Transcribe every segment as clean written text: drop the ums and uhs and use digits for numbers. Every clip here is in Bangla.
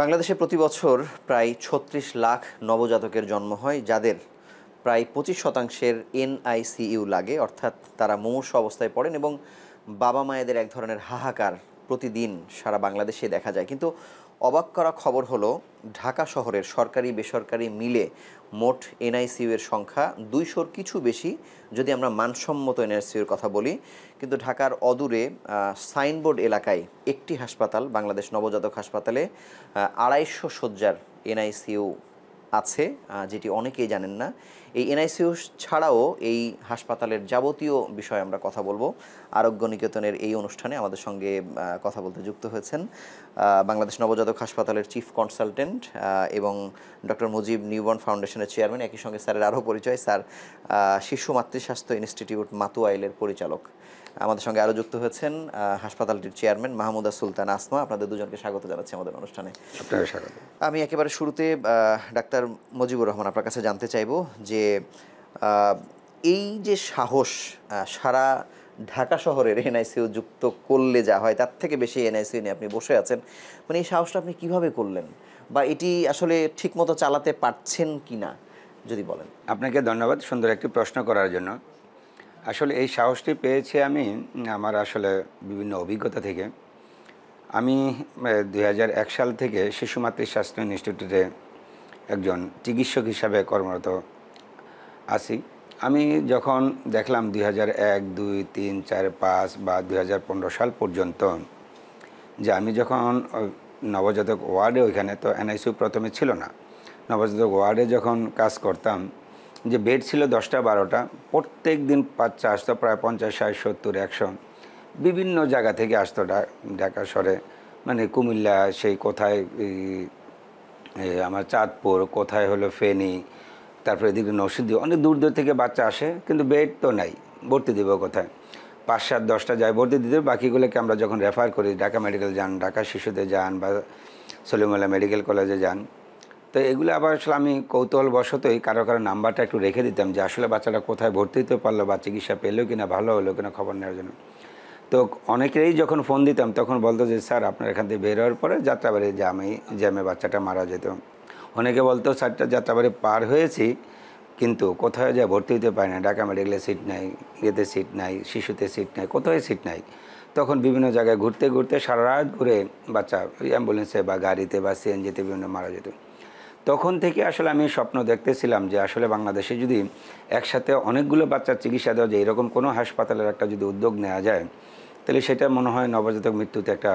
বাংলাদেশে প্রতি বছর প্রায় ৩৬ লাখ নবজাতকের জন্ম হয়, যাদের প্রায় ২৫% এনআইসিইউ লাগে, অর্থাৎ তারা মুমূর্ষু অবস্থায় পড়েন এবং বাবা মায়েদের এক ধরনের হাহাকার প্রতিদিন সারা বাংলাদেশে দেখা যায়। কিন্তু অবাক করা খবর হলো, ঢাকা শহরের সরকারি বেসরকারি মিলে মোট এনআইসিইউ এর সংখ্যা ২০০-র কিছু বেশি যদি আমরা মানসম্মত এনআইসিইউ এর কথা বলি। কিন্তু ঢাকার অদূরে সাইনবোর্ড এলাকায় একটি হাসপাতাল, বাংলাদেশ নবজাতক হাসপাতালে ২৫০ শয্যার এনআইসিইউ আছে, যেটি অনেকেই জানেন না। এই এনআইসিইউ ছাড়াও এই হাসপাতালের যাবতীয় বিষয়ে আমরা কথা বলবো। আরোগ্য নিকেতনের এই অনুষ্ঠানে আমাদের সঙ্গে কথা বলতে যুক্ত হয়েছেন বাংলাদেশ নবজাতক হাসপাতালের চিফ কনসালটেন্ট এবং ডক্টর মুজিব নিউবর্ন ফাউন্ডেশনের চেয়ারম্যান। একই সঙ্গে স্যারের আরও পরিচয়, স্যার শিশু মাতৃস্বাস্থ্য ইনস্টিটিউট মাতুয়াইলের পরিচালক। আমাদের সঙ্গে আরও যুক্ত হয়েছেন হাসপাতালটির চেয়ারম্যান মাহমুদা সুলতান আসমা। আপনাদের দুজনকে স্বাগত জানাচ্ছি আমাদের অনুষ্ঠানে। আপনাকে স্বাগত। আমি একেবারে শুরুতে ডাক্তার মুজিবুর রহমান আপনার কাছে জানতে চাইব যে এই যে সাহস সারা ঢাকা শহরের এনআইসিইউ যুক্ত করলে যা হয় তার থেকে বেশি এনআইসিইউ নিয়ে আপনি বসে আছেন, মানে এই সাহসটা আপনি কিভাবে করলেন বা এটি আসলে ঠিকমতো চালাতে পারছেন কি না যদি বলেন। আপনাকে ধন্যবাদ সুন্দর একটি প্রশ্ন করার জন্য। আসলে এই সাহসটি পেয়েছি আমি আমার আসলে বিভিন্ন অভিজ্ঞতা থেকে। আমি ২০০১ সাল থেকে শিশু মাতৃস্বাস্থ্য ইনস্টিটিউটে একজন চিকিৎসক হিসাবে কর্মরত আছি। আমি যখন দেখলাম ২০০১, ২, ৩, ৪, ৫ বা ২০১৫ সাল পর্যন্ত যে আমি যখন নবজাতক ওয়ার্ডে, ওইখানে তো এনআইসিইউ প্রথমে ছিল না, নবজাতক ওয়ার্ডে যখন কাজ করতাম, যে বেড ছিল 10টা 12টা, প্রত্যেক দিন বাচ্চা আসতো প্রায় 50, 60, 70, 100 বিভিন্ন জায়গা থেকে আসতো ঢাকা শহরে, মানে কুমিল্লা, সেই কোথায় আমার চাঁদপুর, কোথায় হলো ফেনী, তারপরে এদিকে নরসিংদী, অনেক দূর দূর থেকে বাচ্চা আসে, কিন্তু বেড তো নাই, ভর্তি দেবো কোথায়? 5, 7, 10টা যায় ভর্তি দিতে, বাকিগুলোকে আমরা যখন রেফার করি, ঢাকা মেডিকেল যান, ঢাকা শিশুতে যান বা সলিমুল্লাহ মেডিকেল কলেজে যান, তো এগুলো আবার আসলে আমি কৌতূহলবশতই কারো নাম্বারটা একটু রেখে দিতাম যে আসলে বাচ্চাটা কোথায় ভর্তি হতে পারলো বা চিকিৎসা পেলো কিনা, ভালো হলো কিনা খবর নেওয়ার জন্য। তো অনেকেরই যখন ফোন দিতাম তখন বলতো যে স্যার আপনার এখান থেকে বের হওয়ার পরে যাত্রাবাড়ি জ্যামে বাচ্চাটা মারা যেত। অনেকে বলতো স্যারটা যাত্রাবাড়ি পার হয়েছি কিন্তু কোথায় যা ভর্তি হতে পারে না, ঢাকা মেডিকেলে সিট নাই, ইয়েতে সিট নাই, শিশুতে সিট নাই, কোথায় সিট নাই। তখন বিভিন্ন জায়গায় ঘুরতে ঘুরতে সারা রাত ঘুরে বাচ্চা অ্যাম্বুলেন্সে বা গাড়িতে বা সিএনজিতে বিভিন্ন মারা যেত। তখন থেকে আসলে আমি স্বপ্ন দেখতেছিলাম যে আসলে বাংলাদেশে যদি একসাথে অনেকগুলো বাচ্চার চিকিৎসা দেওয়া যায়, এরকম কোনো হাসপাতালের একটা যদি উদ্যোগ নেওয়া যায়, তাহলে সেটা মনে হয় নবজাতক মৃত্যুতে একটা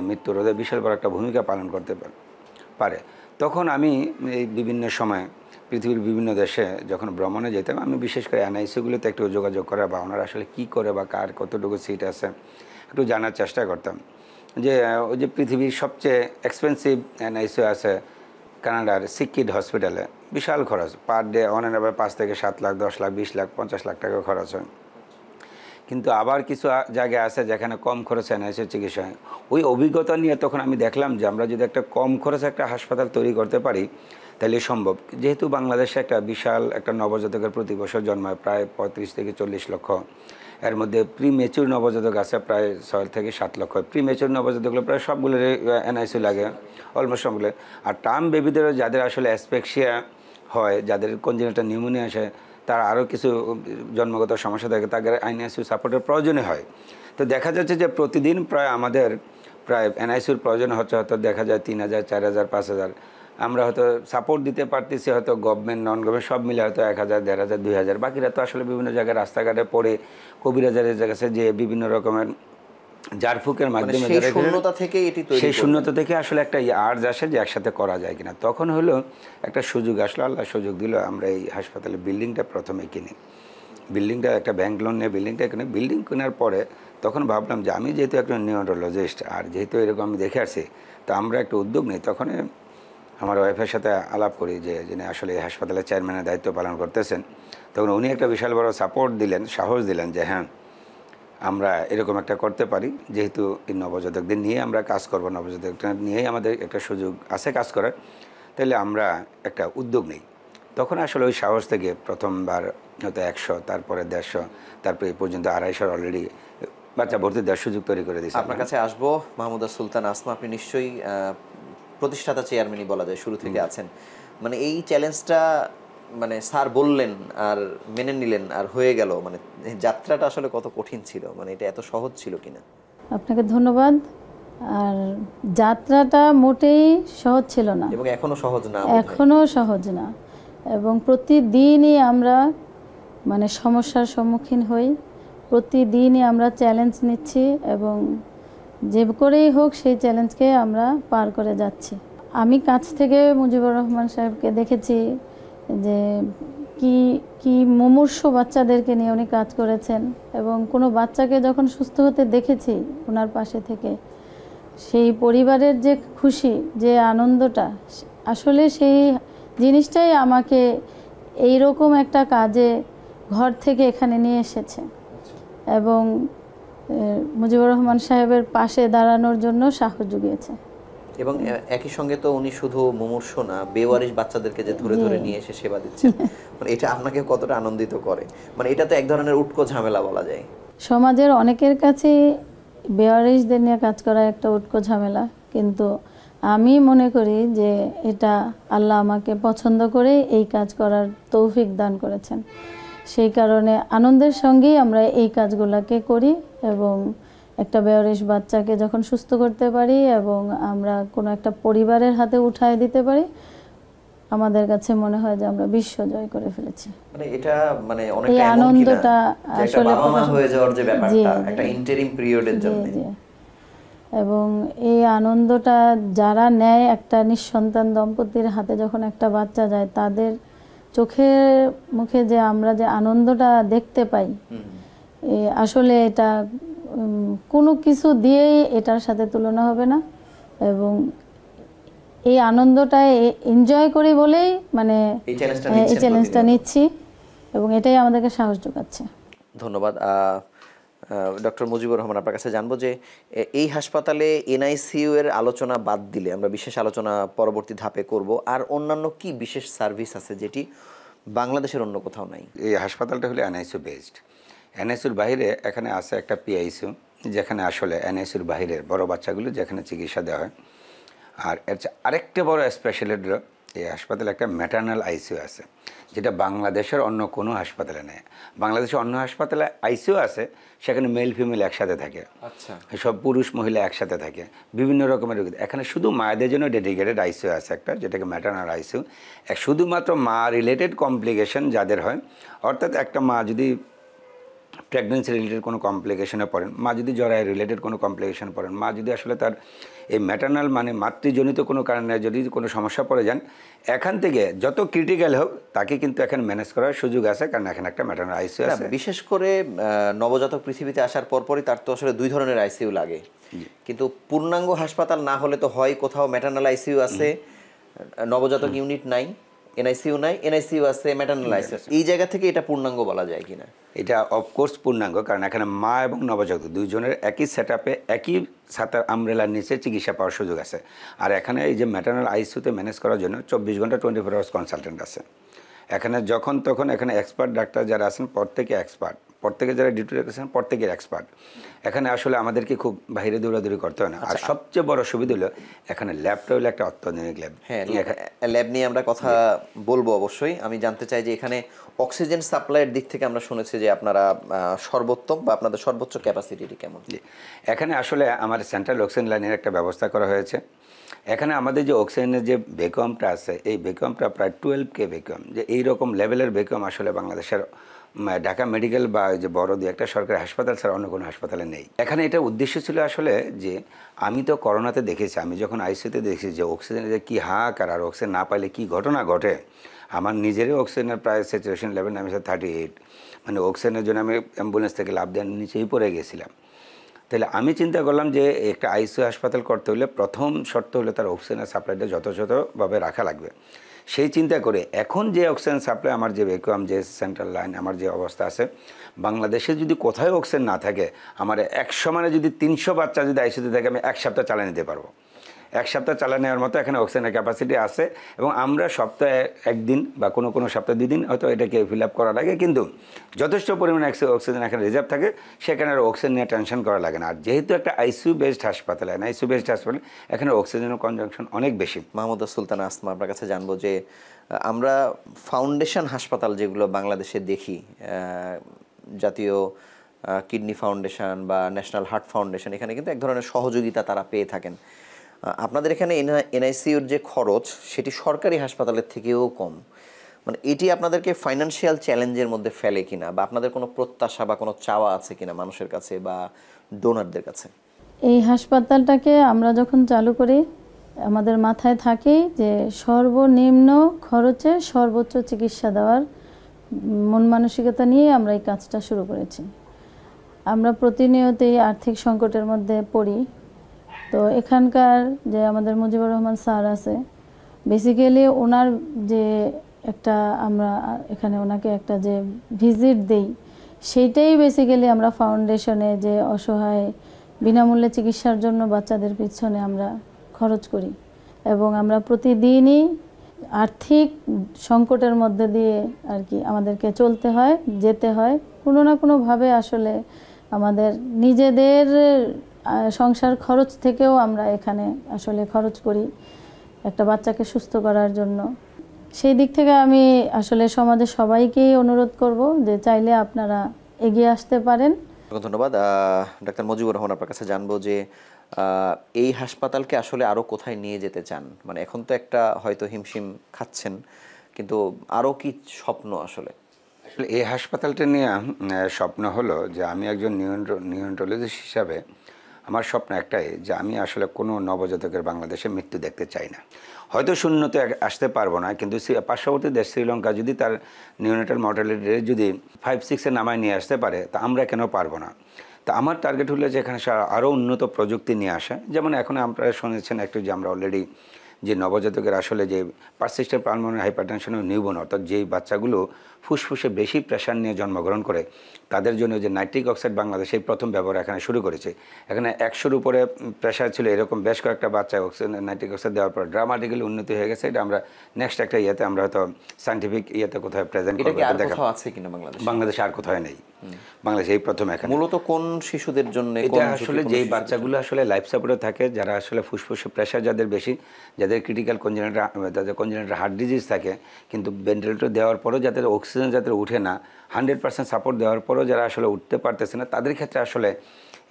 মৃত্যু রোধে বিশাল বড় একটা ভূমিকা পালন করতে পারে। তখন আমি এই বিভিন্ন সময় পৃথিবীর বিভিন্ন দেশে যখন ভ্রমণে যেতাম, আমি বিশেষ করে এনআইসিইউগুলোতে একটু যোগাযোগ করা বা ওনারা আসলে কী করে বা কার কতটুকু সিট আছে একটু জানার চেষ্টা করতাম। যে ওই যে পৃথিবীর সবচেয়ে এক্সপেন্সিভ এনআইসিইউ আছে কানাডার সিকিড হসপিটালে, বিশাল খরচ, per day on and average 5 থেকে 7 লাখ, 10 লাখ, 20 লাখ, 50 লাখ টাকা খরচ হয়। কিন্তু আবার কিছু জায়গায় আছে যেখানে কম খরচে এনআইসিইউ চিকিৎসা হয়। ওই অভিজ্ঞতা নিয়ে তখন আমি দেখলাম যে আমরা যদি একটা কম খরচে একটা হাসপাতাল তৈরি করতে পারি তাহলে সম্ভব। যেহেতু বাংলাদেশে একটা বিশাল একটা নবজাতকের প্রতি বছর জন্মায় প্রায় 35 থেকে 40 লক্ষ, এর মধ্যে প্রিমেচুর নবজাতক আছে প্রায় 6 থেকে 7 লক্ষ। প্রিমেচুর নবজাতকগুলো প্রায় সবগুলোর এনআইসিইউ লাগে, অলমোস্ট সবগুলো। আর টার্ম বেবিদেরও যাদের আসলে অ্যাসপেক্সিয়া হয়, যাদের কনজেনিটাল নিউমোনিয়া আসে, তার আরও কিছু জন্মগত সমস্যা থাকে, তাদের এনআইসিইউ সাপোর্টের প্রয়োজনই হয়। তো দেখা যাচ্ছে যে প্রতিদিন প্রায় আমাদের এনআইসিইউর প্রয়োজন হচ্ছে হয়তো দেখা যায় 3000, 4000, 5000। আমরা হয়তো সাপোর্ট দিতে পারতেছি হয়তো গভর্নমেন্ট নন গভর্নমেন্ট সব মিলে হয়তো 1000, 1500, 2000, বাকিরা তো আসলে বিভিন্ন জায়গায় রাস্তাঘাটে পড়ে কবিরাজারের কাছে যে বিভিন্ন রকমের জারফুকের মাধ্যমে সেই শূন্যতা থেকে আসলে একটা আর্জ আসে যে একসাথে করা যায় কিনা। তখন হলো একটা সুযোগ আসলো, আল্লাহ সুযোগ দিল, আমরা এই হাসপাতালের বিল্ডিংটা প্রথমে কিনি। বিল্ডিংটা একটা ব্যাংক লোন নিয়ে বিল্ডিংটা কিনে, বিল্ডিং কেনার পরে তখন ভাবলাম যে আমি যেহেতু একটা নিউরোলজিস্ট আর যেহেতু এরকম আমি দেখে আসছি, তো আমরা একটা উদ্যোগ নিই। তখন আমার ওয়াইফের সাথে আলাপ করি যে যিনি আসলে এই হাসপাতালের চেয়ারম্যানের দায়িত্ব পালন করতেছেন, তখন উনি একটা বিশাল বড় সাপোর্ট দিলেন, সাহস দিলেন যে হ্যাঁ আমরা এরকম একটা করতে পারি, যেহেতু এই নবজাতকদের নিয়ে আমরা কাজ করবো, নবজাতকদের নিয়েই আমাদের একটা সুযোগ আছে কাজ করার, তাহলে আমরা একটা উদ্যোগ নিই। তখন আসলে ওই সাহস থেকে প্রথমবার হয়তো 100, তারপরে 150, তারপরে এই পর্যন্ত 250 অলরেডি বাচ্চা ভর্তি দেওয়ার সুযোগ তৈরি করে দিয়েছে। আপনার কাছে আসবো মাহমুদা সুলতান আসমা, আপনি নিশ্চয়ই প্রতিষ্ঠাতা চেয়ারম্যানই বলা যায়, শুরু থেকে আছেন। মানে এই চ্যালেঞ্জটা মানে স্যার বললেন আর মেনে নিলেন আর হয়ে গেল, মানে যাত্রাটা আসলে কত কঠিন ছিল, মানে এটা এত সহজ ছিল কিনা? আপনাকে ধন্যবাদ। আর যাত্রাটা মোটেই সহজ ছিল না, এবং এখনো সহজ না বোধহয়। এখনও সহজ না, এবং প্রতিদিনই আমরা মানে সমস্যার সম্মুখীন হই, প্রতিদিনই আমরা চ্যালেঞ্জ নিচ্ছি এবং যে করেই হোক সেই চ্যালেঞ্জকে আমরা পার করে যাচ্ছি। আমি কাছ থেকে মুজিবুর রহমান সাহেবকে দেখেছি যে কি কি মুমূর্ষু বাচ্চাদেরকে নিয়ে উনি কাজ করেছেন, এবং কোনো বাচ্চাকে যখন সুস্থ হতে দেখেছি ওনার পাশে থেকে, সেই পরিবারের যে খুশি, যে আনন্দটা, আসলে সেই জিনিসটাই আমাকে এই রকম একটা কাজে ঘর থেকে এখানে নিয়ে এসেছে এবং মুজিবুর রহমান সাহেবের পাশে দাঁড়ানোর জন্য সাহস জুগিয়েছে। এবং একই সঙ্গে তো উনি শুধু মুমূর্ষ না, বেওয়ারিশ বাচ্চাদেরকে যে ধরে ধরে নিয়ে এসে সেবা দিচ্ছেন, মানে এটা আপনাকে কতটা আনন্দিত করে? মানে এটা তো এক ধরনের উটকো ঝামেলা বলা যায়। সমাজের অনেকের কাছে বেওয়ারিশদের নিয়ে কাজ করা একটা উটকো ঝামেলা, কিন্তু আমি মনে করি যে এটা আল্লাহ আমাকে পছন্দ করে এই কাজ করার তৌফিক দান করেছেন। সেই কারণে আনন্দের সঙ্গেই আমরা এই কাজগুলোকে করি, এবং একটা বেওয়ারিশ বাচ্চাকে যখন সুস্থ করতে পারি এবং আমরা কোনো একটা পরিবারের হাতে উঠায় দিতে পারি, আমাদের কাছে মনে হয় যে আমরা বিশ্ব জয় করে ফেলেছি। মানে এটা মানে এই অনেকটা এমন আনন্দটা কিনা যে একটা আসলে বাবা মা হয়ে যাওয়ার যে জি, ব্যাপারটা জি। একটা ইন্টারিম পিরিয়ডের জন্য। জি। এবং এই আনন্দটা যারা নেয়, একটা নিঃসন্তান দম্পতির হাতে যখন একটা বাচ্চা যায়, তাদের চোখের মুখে যে আমরা যে আনন্দটা দেখতে পাই, আসলে এটা কোনো কিছু দিয়েই এটার সাথে তুলনা হবে না। এবং এই আনন্দটা এনজয় করি বলেই মানে এই চ্যালেঞ্জটা নিচ্ছি, এবং এটাই আমাদেরকে সাহস যোগাচ্ছে। ধন্যবাদ। ডক্টর মুজিবুর রহমান, আপনার কাছে জানবো যে এই হাসপাতালে এনআইসিইউ এর আলোচনা বাদ দিলে, আমরা বিশেষ আলোচনা পরবর্তী ধাপে করব, আর অন্যান্য কি বিশেষ সার্ভিস আছে যেটি বাংলাদেশের অন্য কোথাও নাই? এই হাসপাতালটা হলো এনআইসিউ বেসড। এনআইসিউর বাইরে এখানে আছে একটা পিআইসিউ, যেখানে আসলে এনআইসিউর বাইরের বড় বাচ্চাগুলো যেখানে চিকিৎসা দেওয়া হয়। আর এর আরেকটা বড় স্পেশালিটি হলো এই হাসপাতালে একটা ম্যাটার্নাল আইসিইউ আছে, যেটা বাংলাদেশের অন্য কোনো হাসপাতালে নেই। বাংলাদেশের অন্য হাসপাতালে আইসিইউ আছে, সেখানে মেল ফিমেল একসাথে থাকে, আচ্ছা, সব পুরুষ মহিলা একসাথে থাকে, বিভিন্ন রকমের রোগী। এখানে শুধু মায়েদের জন্য ডেডিকেটেড আইসিইউ আছে একটা, যেটাকে ম্যাটার্নাল আইসিইউ। শুধুমাত্র মা রিলেটেড কমপ্লিকেশন যাদের হয়, অর্থাৎ একটা মা যদি প্রেগনেন্সি রিলেটেড কোনো কমপ্লিকেশনে পড়েন, মা যদি জরায়ু রিলেটেড কোনো কমপ্লিকেশনে পড়েন, মা যদি আসলে তার এই ম্যাটার্নাল মানে মাতৃজনিত কোনো কারণে যদি কোনো সমস্যা পড়ে যান, এখান থেকে যত ক্রিটিক্যাল হোক তাকে কিন্তু এখানে ম্যানেজ করার সুযোগ আছে, কারণ এখানে একটা ম্যাটার্নাল আইসিইউ আছে। বিশেষ করে নবজাতক পৃথিবীতে আসার পরপরই তার তো আসলে দুই ধরনের আইসিইউ লাগে, কিন্তু পূর্ণাঙ্গ হাসপাতাল না হলে তো হয় কোথাও ম্যাটার্নাল আইসিইউ আছে, নবজাতক ইউনিট নাই, এনআইসিইউ নাই, এনআইসিইউ আছে, ম্যাটার্নাল আইসিইউ। এই জায়গা থেকে এটা পূর্ণাঙ্গ বলা যায় কিনা? এটা অফকোর্স পূর্ণাঙ্গ, কারণ এখানে মা এবং নবজাতক দুইজনের একই সেট আপে একই ছাতার আমব্রেলার নিচে চিকিৎসা পাওয়ার সুযোগ আছে। আর এখানে এই যে ম্যাটার্নাল আইসিইউতে ম্যানেজ করার জন্য 24 ঘন্টা 24 আওয়ার্স কনসালটেন্ট আছে। এখানে যখন তখন এখানে এক্সপার্ট ডাক্তার যারা আছেন প্রত্যেকে এক্সপার্ট, প্রত্যেকে যারা ডিউটি রেখেছেন প্রত্যেকের এক্সপার্ট। এখানে আসলে আমাদেরকে খুব বাইরে দৌড়াদৌড়ি করতে হয় না। আর সবচেয়ে বড় সুবিধা হলো এখানে ল্যাবটা হলো একটা অত্যাধুনিক ল্যাব। হ্যাঁ, ল্যাব নিয়ে আমরা কথা বলবো অবশ্যই। আমি জানতে চাই যে এখানে অক্সিজেন সাপ্লাইয়ের দিক থেকে আমরা শুনেছি যে আপনারা সর্বোত্তম বা আপনাদের সর্বোচ্চ ক্যাপাসিটি কেমন? এখানে আসলে আমার সেন্ট্রাল অক্সিজেন লাইনের একটা ব্যবস্থা করা হয়েছে। এখানে আমাদের যে অক্সিজেনের যে ভ্যাকুয়ামটা আছে, এই ভ্যাকুয়ামটা প্রায় 12K ভ্যাকুয়াম। যে এইরকম লেভেলের ভ্যাকুয়াম আসলে বাংলাদেশের ঢাকা মেডিকেল বা যে বড় দু একটা সরকারি হাসপাতাল ছাড়া অন্য কোনো হাসপাতালে নেই। এখানে এটা উদ্দেশ্য ছিল আসলে যে আমি তো করোনাতে দেখেছি, আমি যখন আইসিইউতে দেখেছি যে অক্সিজেনের যে কী হাহাকার, আর অক্সিজেন না পাইলে কী ঘটনা ঘটে। আমার নিজেরই অক্সিজেনের প্রায় স্যাচুরেশন লেভেল নামেছে 38, মানে অক্সিজেনের জন্য আমি অ্যাম্বুলেন্স থেকে লাফ দেওয়ার নিচেই পড়ে গেছিলাম। তাহলে আমি চিন্তা করলাম যে একটা আইসিইউ হাসপাতাল করতে হলে প্রথম শর্ত হলে তার অক্সিজেনের সাপ্লাইটা যথাযথভাবে রাখা লাগবে। সেই চিন্তা করে এখন যে অক্সিজেন সাপ্লাই, আমার যে ভ্যাকুয়াম যে সেন্ট্রাল লাইন, আমার যে অবস্থা আছে, বাংলাদেশে যদি কোথাও অক্সিজেন না থাকে, আমার 100 মানে যদি 300 বাচ্চা যদি আইসিইউতে থাকে, আমি 1 সপ্তাহ চালিয়ে নিতে পারবো। এক সপ্তাহ চালিয়ে নেওয়ার মতো এখানে অক্সিজেনের ক্যাপাসিটি আছে এবং আমরা সপ্তাহে একদিন বা কোনো সপ্তাহে 2 দিন হয়তো এটাকে ফিল আপ করা লাগে, কিন্তু যথেষ্ট পরিমাণে অক্সিজেন এখানে রিজার্ভ থাকে, সেখানে আর অক্সিজেন নিয়ে টেনশন করা লাগে না। আর যেহেতু একটা আইসিইউ বেসড হাসপাতাল, আইসিইউ বেসড হাসপাতাল, এখানে অক্সিজেনের কনজাম্পশন অনেক বেশি। মাহমুদা সুলতানা আসমা, আপনার কাছে জানবো যে আমরা ফাউন্ডেশন হাসপাতাল যেগুলো বাংলাদেশে দেখি, জাতীয় কিডনি ফাউন্ডেশন বা ন্যাশনাল হার্ট ফাউন্ডেশন, এখানে কিন্তু এক ধরনের সহযোগিতা তারা পেয়ে থাকেন। আপনাদের এখানে এনআইসিইউর যে খরচ সেটি সরকারি হাসপাতালের থেকেও কম, মানে এটি আপনাদেরকে ফাইন্যান্সিয়াল চ্যালেঞ্জের মধ্যে ফেলে কিনা, বা আপনাদের কোনো প্রত্যাশা বা কোনো চাওয়া আছে কিনা মানুষের কাছে বা ডোনারদের কাছে? এই হাসপাতালটাকে আমরা যখন চালু করি আমাদের মাথায় থাকে যে সর্বনিম্ন খরচে সর্বোচ্চ চিকিৎসা দেওয়ার মন মানসিকতা নিয়ে আমরা এই কাজটা শুরু করেছি। আমরা প্রতিনিয়তই আর্থিক সংকটের মধ্যে পড়ি। তো এখানকার যে আমাদের মুজিবুর রহমান স্যার আছে, বেসিক্যালি ওনার যে একটা আমরা এখানে ওনাকে একটা যে ভিজিট দেই, সেইটাই বেসিক্যালি আমরা ফাউন্ডেশনে যে অসহায় বিনামূল্যে চিকিৎসার জন্য বাচ্চাদের পিছনে আমরা খরচ করি। এবং আমরা প্রতিদিনই আর্থিক সংকটের মধ্যে দিয়ে আর কি আমাদেরকে চলতে হয়, যেতে হয়। কোনো না কোনোভাবে আসলে আমাদের নিজেদের সংসার খরচ থেকেও আমরা এখানে আসলে খরচ করি একটা বাচ্চাকে সুস্থ করার জন্য। সেই দিক থেকে আমি আসলে সমাজের সবাইকেই অনুরোধ করব যে চাইলে আপনারা এগিয়ে আসতে পারেন। ধন্যবাদ। ডাক্তার মুজিবুর রহমান, আপনার কাছে জানবো যে এই হাসপাতালকে আসলে আরও কোথায় নিয়ে যেতে চান? মানে এখন তো একটা হয়তো হিমশিম খাচ্ছেন, কিন্তু আরও কি স্বপ্ন আসলে? আসলে এই হাসপাতালটা নিয়ে স্বপ্ন হলো যে আমি একজন নিওনেটোলজিস্ট হিসাবে আমার স্বপ্ন একটাই যে আমি আসলে কোনো নবজাতকের বাংলাদেশে মৃত্যু দেখতে চাই না। হয়তো শূন্যতে আসতে পারবো না, কিন্তু পার্শ্ববর্তী দেশ শ্রীলঙ্কা যদি তার নিওনেটাল মর্টালিটি রেট যদি 5-6-এ নামায় নিয়ে আসতে পারে, তা আমরা কেন পারবো না? তা আমার টার্গেট হলো যে এখানে আরও উন্নত প্রযুক্তি নিয়ে আসা। যেমন এখন আপনারা শুনেছেন একটু যে আমরা অলরেডি যে নবজাতকের আসলে যে পারসিস্টেন্ট পালমোনারি হাইপারটেনশন ও নিউবর্ন, অর্থাৎ যেই বাচ্চাগুলো ফুসফুসে বেশি প্রেশার নিয়ে জন্মগ্রহণ করে, তাদের জন্য যে নাইট্রিক অক্সাইড বাংলাদেশ এই প্রথম ব্যবহার এখানে শুরু করেছে। এখানে 100-র উপরে প্রেশার ছিল, এরকম বেশ কয়েকটা বাচ্চা অক্সিজেন নাইট্রিক অক্সাইড দেওয়ার পর ড্রামাটিক্যালি উন্নতি হয়ে গেছে। এটা আমরা নেক্সট একটা ইয়েতে আমরা হয়তো সায়েন্টিফিক ইয়েতে কোথায় প্রেজেন্ট করবো। আছে কিনা বাংলাদেশে আর কোথায় নেই, বাংলাদেশে এই প্রথম এখানে। মূলত কোন শিশুদের জন্য এটা আসলে যেই বাচ্চাগুলো আসলে লাইফ সাপোর্টে থাকে, যারা আসলে ফুসফুসে প্রেশার যাদের বেশি, যাদের ক্রিটিক্যাল কনজেনিটাল হার্ট ডিজিজ থাকে, কিন্তু ভেন্টিলেটর দেওয়ার পরেও যাদের অক্সিজেন যাদের উঠে না, 100% সাপোর্ট দেওয়ার পরেও যারা আসলে উঠতে পারতেছে না, তাদের ক্ষেত্রে আসলে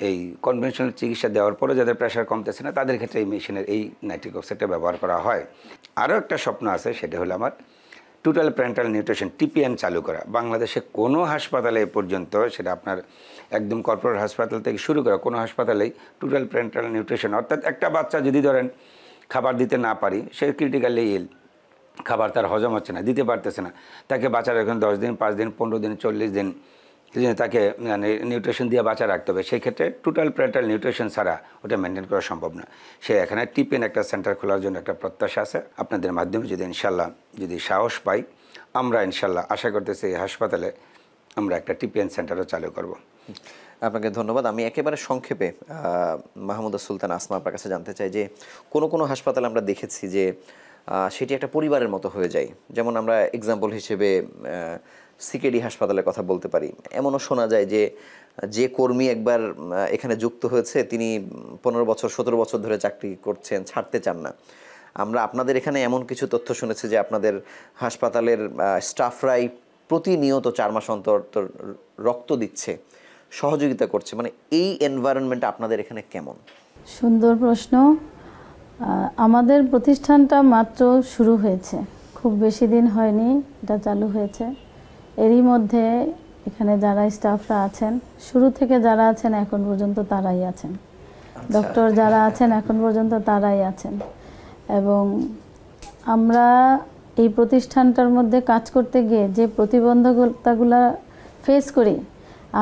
এই কনভেনশনাল চিকিৎসা দেওয়ার পরেও যাদের প্রেশার কমতেছে না, তাদের ক্ষেত্রে এই মেশিনের এই নাইট্রিক অক্সাইডটা ব্যবহার করা হয়। আরও একটা স্বপ্ন আছে, সেটা হলো আমার টোটাল প্যারেন্টাল নিউট্রিশন TPN চালু করা। বাংলাদেশে কোনো হাসপাতালে এ পর্যন্ত, সেটা আপনার একদম কর্পোরেট হাসপাতাল থেকে শুরু করা, কোনো হাসপাতালেই টোটাল প্যারেন্টাল নিউট্রিশন, অর্থাৎ একটা বাচ্চা যদি ধরেন খাবার দিতে না পারি, সে ক্রিটিক্যালি ইল, খাবার তার হজম হচ্ছে না, দিতে পারতেছে না, তাকে বাঁচা রাখুন 10 দিন, 5 দিন, 15 দিন, 40 দিন তাকে মানে নিউট্রিশন দিয়ে বাঁচা রাখতে হবে। সেই ক্ষেত্রে টোটাল প্যারেন্টাল নিউট্রিশন ছাড়া ওটা মেনটেন করা সম্ভব না। সে এখানে TPN একটা সেন্টার খোলার জন্য একটা প্রত্যাশা আছে। আপনাদের মাধ্যমে যদি ইনশাল্লাহ যদি সাহস পাই, আমরা ইনশাল্লাহ আশা করতেছি এই হাসপাতালে আমরা একটা TPN সেন্টারও চালু করব। আপনাকে ধন্যবাদ। আমি একেবারে সংক্ষেপে মাহমুদা সুলতানা আসমা, আপনার কাছে জানতে চাই যে কোনো হাসপাতালে আমরা দেখেছি যে সেটি একটা পরিবারের মতো হয়ে যায়। যেমন আমরা এক্সাম্পল হিসেবে সিকেডি হাসপাতালের কথা বলতে পারি। এমনও শোনা যায় যে কর্মী একবার এখানে যুক্ত হয়েছে, তিনি 15 বছর 17 বছর ধরে চাকরি করছেন, ছাড়তে চান না। আমরা আপনাদের এখানে এমন কিছু তথ্য শুনেছি যে আপনাদের হাসপাতালের স্টাফরাই প্রতিনিয়ত 4 মাস অন্তর রক্ত দিচ্ছে, সহযোগিতা করছে। মানে এই এনভায়রনমেন্ট আপনাদের এখানে কেমন? সুন্দর প্রশ্ন। আমাদের প্রতিষ্ঠানটা মাত্র শুরু হয়েছে, খুব বেশি দিন হয়নি এটা চালু হয়েছে। এরই মধ্যে এখানে যারা স্টাফরা আছেন, শুরু থেকে যারা আছেন এখন পর্যন্ত তারাই আছেন, ডক্টর যারা আছেন এখন পর্যন্ত তারাই আছেন। এবং আমরা এই প্রতিষ্ঠানটার মধ্যে কাজ করতে গিয়ে যে প্রতিবন্ধকতাগুলো ফেস করি,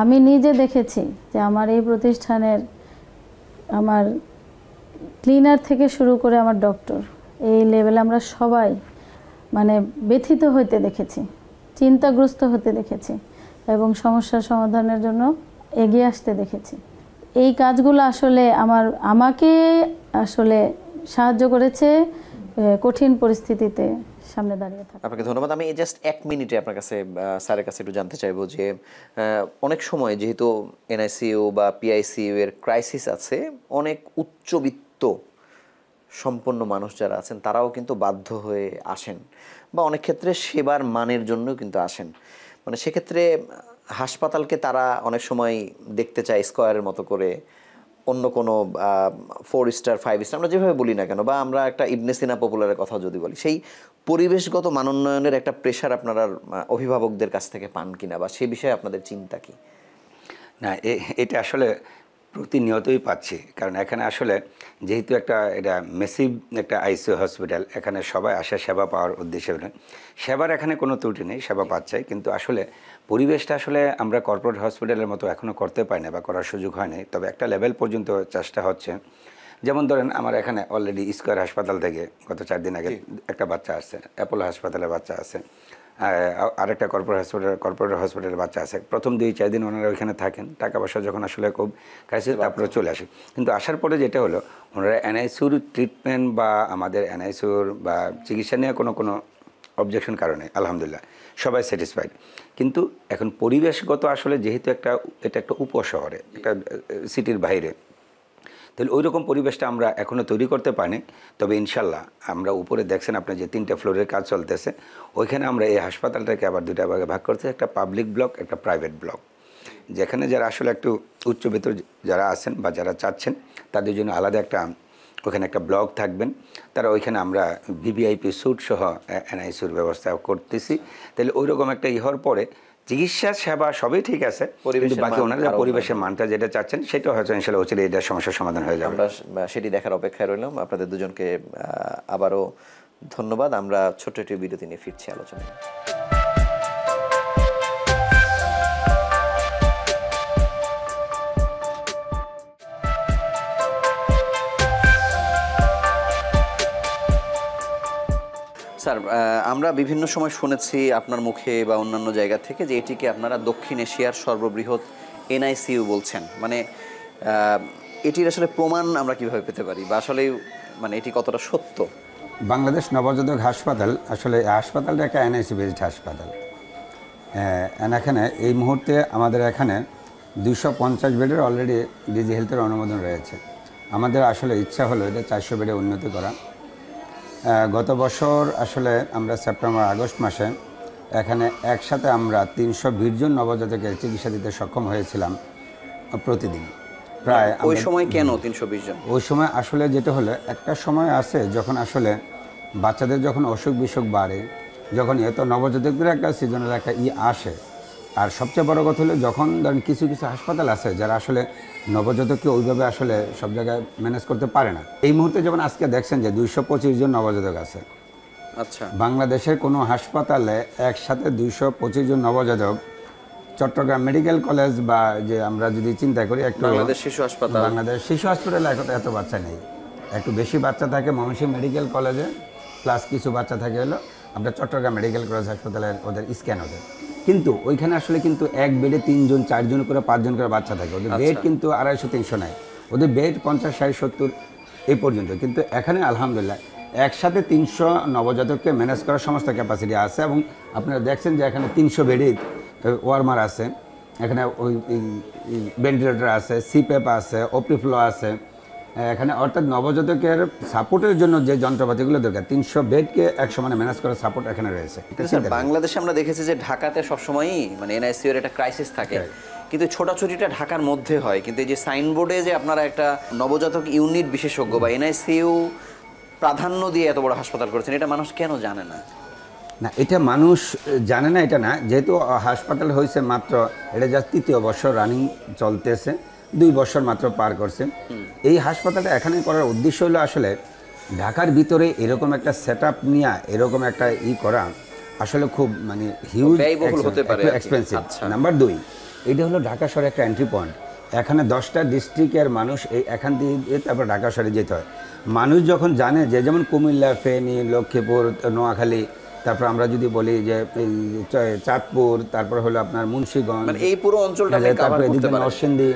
আমি নিজে দেখেছি যে আমার এই প্রতিষ্ঠানের আমার ক্লিনার থেকে শুরু করে আমার ডক্টর, এই লেভেলে আমরা সবাই মানে ব্যথিত হইতে দেখেছি, চিন্তাগ্রস্ত হতে দেখেছি এবং সমস্যার সমাধানের জন্য এগিয়ে আসতে দেখেছি। এই কাজগুলো আসলে আমাকে আসলে সাহায্য করেছে কঠিন পরিস্থিতিতে সামনে দাঁড়িয়ে থাকা। আপনাকে ধন্যবাদ। আমি জাস্ট 1 মিনিটে আপনার কাছে স্যারের কাছে একটু জানতে চাইবো যে অনেক সময় যেহেতু এনআইসিইউ বা পিআইসিইউ এর ক্রাইসিস আছে, অনেক উচ্চবিত্ত সম্পন্ন মানুষ যারা আছেন তারাও কিন্তু বাধ্য হয়ে আসেন, বা অনেক ক্ষেত্রে সেবার মানের জন্যও কিন্তু আসেন। মানে সেক্ষেত্রে হাসপাতালকে তারা অনেক সময় দেখতে চায় স্কয়ারের মতো করে, অন্য কোনো 4 স্টার 5 স্টার আমরা যেভাবে বলি না কেন, বা আমরা একটা ইবনে সিনা পপুলারের কথা যদি বলি, সেই পরিবেশগত মানোন্নয়নের একটা প্রেশার আপনারা অভিভাবকদের কাছ থেকে পান কিনা, বা সে বিষয়ে আপনাদের চিন্তা কি? না, এটা আসলে প্রতিনিয়তই পাচ্ছি। কারণ এখানে আসলে যেহেতু এটা মেসিভ একটা আইসিইউ হসপিটাল, এখানে সবাই আসে সেবা পাওয়ার উদ্দেশ্যে। সেবার এখানে কোনো ত্রুটি নেই, সেবা পাচ্ছে, কিন্তু আসলে পরিবেশটা আসলে আমরা কর্পোরেট হসপিটালের মতো এখনও করতে পারি না বা করার সুযোগ হয়নি। তবে একটা লেভেল পর্যন্ত চেষ্টা হচ্ছে। যেমন ধরেন আমার এখানে অলরেডি স্কয়ার হাসপাতাল থেকে গত 4 দিন আগে একটা বাচ্চা আসছে, অ্যাপোলো হাসপাতালের বাচ্চা আছে, আরেকটা কর্পোরেট হসপিটালের বাচ্চা আছে। প্রথম 2-4 দিন ওনারা ওইখানে থাকেন, টাকা পয়সা যখন আসলে খুব ক্রাইসিস, তারপরে চলে আসে। কিন্তু আসার পরে যেটা হলো, ওনারা এনআইসিইউর ট্রিটমেন্ট বা আমাদের এনআইসিইউর বা চিকিৎসা নিয়ে কোনো অবজেকশন কারণে আলহামদুলিল্লাহ সবাই স্যাটিসফাইড। কিন্তু এখন পরিবেশগত আসলে যেহেতু এটা একটা উপশহরে, একটা সিটির বাইরে, তাহলে ওই রকম পরিবেশটা আমরা এখনও তৈরি করতে পারিনি। তবে ইনশাল্লাহ আমরা উপরে দেখছেন আপনার যে 3টে ফ্লোরের কাজ চলতেছে, ওইখানে আমরা এই হাসপাতালটাকে আবার 2টা ভাগে ভাগ করতে, একটা পাবলিক ব্লক, একটা প্রাইভেট ব্লক, যেখানে যারা আসলে একটু উচ্চবিত্ত যারা আছেন বা যারা চাচ্ছেন তাদের জন্য আলাদা ওখানে একটা ব্লক থাকবেন। তারা ওইখানে আমরা ভিভিআইপি স্যুট সহ এনআইসিইউর ব্যবস্থা করতেছি। তাহলে ওই রকম একটা হওয়ার পরে চিকিৎসা সেবা সবই ঠিক আছে, কিন্তু বাকি ওনারা পরিবেশের মানটা যেটা চাচ্ছেন সেটা হয়তো ইনশাল্লাহ হচ্ছে এটার সমস্যার সমাধান হয়ে যাবে। আমরা সেটি দেখার অপেক্ষায় রইলাম। আপনাদের দুজনকে আবারও ধন্যবাদ। আমরা ছোট্ট একটি বিরতি নিয়ে ফিরছি আলোচনায়। স্যার, আমরা বিভিন্ন সময় শুনেছি আপনার মুখে বা অন্যান্য জায়গা থেকে যে এটিকে আপনারা দক্ষিণ এশিয়ার সর্ববৃহৎ এনআইসিইউ বলছেন। মানে এটির আসলে প্রমাণ আমরা কিভাবে পেতে পারি, বা আসলে মানে এটি কতটা সত্য? বাংলাদেশ নবজাতক হাসপাতাল আসলে হাসপাতালটা একটা এনআইসিইউ বেসড হাসপাতাল। এখানে এই মুহূর্তে আমাদের এখানে 250 বেডের অলরেডি ডিজি হেলথের অনুমোদন রয়েছে। আমাদের আসলে ইচ্ছা হলো এটা 400 বেডে উন্নতি করা। গত বছর আসলে আমরা সেপ্টেম্বর-আগস্ট মাসে এখানে একসাথে আমরা 320 জন নবজাতকের চিকিৎসা দিতে সক্ষম হয়েছিলাম প্রতিদিন প্রায়। ওই সময় কেন 320 জন? ওই সময় আসলে যেটা হলো, একটা সময় আছে যখন আসলে বাচ্চাদের যখন অসুখ বিসুখ বাড়ে, যখন এত নবজাতকদের একটা সিজনাল একটা আসে। আর সবচেয়ে বড় কথা হলো, যখন ধরেন কিছু হাসপাতাল আছে যারা আসলে নবজাতককে ওইভাবে আসলে সব জায়গায় ম্যানেজ করতে পারে না। এই মুহূর্তে যেমন আজকে দেখছেন যে 225 জন নবজাতক আছে। আচ্ছা, বাংলাদেশের কোনো হাসপাতালে একসাথে 225 জন নবজাতক, চট্টগ্রাম মেডিকেল কলেজ বা যে আমরা যদি চিন্তা করি একটু বাংলাদেশ শিশু হাসপাতালে এত বাচ্চা নেই, একটু বেশি বাচ্চা থাকে ময়মনসিংহ মেডিকেল কলেজে, প্লাস কিছু বাচ্চা থাকে হলো আমরা চট্টগ্রাম মেডিকেল কলেজ হাসপাতালে, ওদের স্ক্যান ওদের। কিন্তু ওইখানে আসলে কিন্তু এক বেডে 3 জন 4 জন করে 5 জন করে বাচ্চা থাকে। ওদের বেড কিন্তু 250-300 নেয়, ওদের বেড 50, 60, 70 এই পর্যন্ত। কিন্তু এখানে আলহামদুলিল্লাহ একসাথে 300 নবজাতককে ম্যানেজ করার সমস্ত ক্যাপাসিটি আছে। এবং আপনারা দেখছেন যে এখানে 300 বেডে ওয়ার্মার আছে, এখানে ওই ভেন্টিলেটর আছে, সিপ্যাপ আছে, ওপিফ্লো আছে এখানে। অর্থাৎ নবজাতকের সাপোর্টের জন্য যে যন্ত্রপাতিগুলো দরকার 300 বেডকে এক সমানে ম্যানেজ করার সাপোর্ট এখানে রয়েছে। বাংলাদেশে আমরা দেখেছি যে ঢাকাতে সবসময়ই মানে এনআইসিইউ এর একটা ক্রাইসিস থাকে, কিন্তু ছোটাছুটিটা ঢাকার মধ্যে হয়। কিন্তু এই যে সাইনবোর্ডে যে আপনারা একটা নবজাতক ইউনিট বিশেষজ্ঞ বা এনআইসিইউ প্রাধান্য দিয়ে এত বড় হাসপাতাল করেছেন, এটা মানুষ কেন জানে না? না, এটা মানুষ জানে না এটা না, যেহেতু হাসপাতাল হয়েছে মাত্র, এটা জাস্ট 3য় বছর রানিং চলতেছে, 2 বছর মাত্র পার করছে। এই হাসপাতালটা এখানে করার উদ্দেশ্য হলো আসলে ঢাকার ভিতরে এরকম একটা সেট আপ নিয়ে এরকম একটা করা আসলে খুব মানে হিউজ এক্সপেন্সিভ। নাম্বার 2, এটা হলো ঢাকা শহরে একটা এন্ট্রি পয়েন্ট। এখানে 10টা ডিস্ট্রিক্টের মানুষ এখান দিয়ে তারপর ঢাকা শহরে যেতে হয়। মানুষ যখন জানে যে যেমন কুমিল্লা, ফেনী, লক্ষ্মীপুর, নোয়াখালী, তারপর আমরা যদি বলি যে চাঁদপুর, তারপর হলো আপনার মুন্সিগঞ্জ, এই পুরো অঞ্চলটা তারপরে নরসিংদী,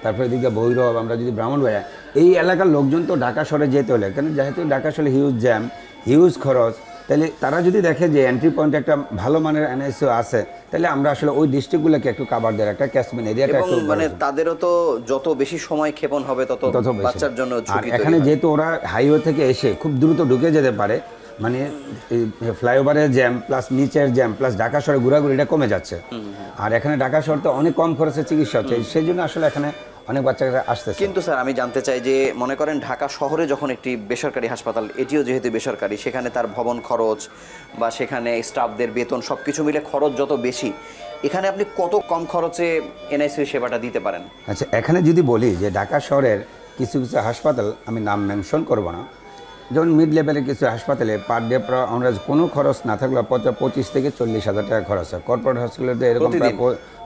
তারপরে এদিকে ভৈরব, আমরা যদি ব্রাহ্মণবাড়িয়া, এই এলাকার লোকজন তো ঢাকা শহরে যেতে হলে, কারণ যেহেতু ঢাকা শহরে হিউজ জ্যাম, হিউজ খরচ, তাহলে তারা যদি দেখে যে এন্ট্রি পয়েন্টে একটা ভালো মানের এনআইসিইউ আছে, তাহলে আমরা আসলে ওই ডিস্ট্রিক্টগুলোকে একটু কাভার দেওয়ার একটা ক্যাচমেন্ট এরিয়াটা এবং একটু মানে তাদেরও তো যত বেশি সময় ক্ষেপণ হবে তত বেশি। বাচ্চার জন্য আর ঝুঁকি এখানে যেহেতু ওরা হাইওয়ে থেকে এসে খুব দ্রুত ঢুকে যেতে পারে, মানে ফ্লাইওভারের জ্যাম প্লাস নিচের জ্যাম প্লাস ঢাকা শহরে ঘোরাঘুরিটা কমে যাচ্ছে। আর এখানে ঢাকা শহর তো অনেক কম খরচে চিকিৎসা হচ্ছে, সেই জন্য আসলে এখানে অনেক বাচ্চারা আসতেছে। কিন্তু স্যার আমি জানতে চাই যে মনে করেন ঢাকা শহরে যখন একটি বেসরকারি হাসপাতাল, এটিও যেহেতু বেসরকারি, সেখানে তার ভবন খরচ বা সেখানে স্টাফদের বেতন সব কিছু মিলে খরচ যত বেশি, এখানে আপনি কত কম খরচে এনআইসিইউ সেবাটা দিতে পারেন? আচ্ছা, এখানে যদি বলি যে ঢাকা শহরের কিছু কিছু হাসপাতাল, আমি নাম মেনশন করব না, যেমন মিড লেভেলের কিছু হাসপাতালে পার ডে আমরা কোনো খরচ না থাকলেও 25 থেকে 40,000 টাকা খরচ হয়। কর্পোরেট হসপিটালে এরকম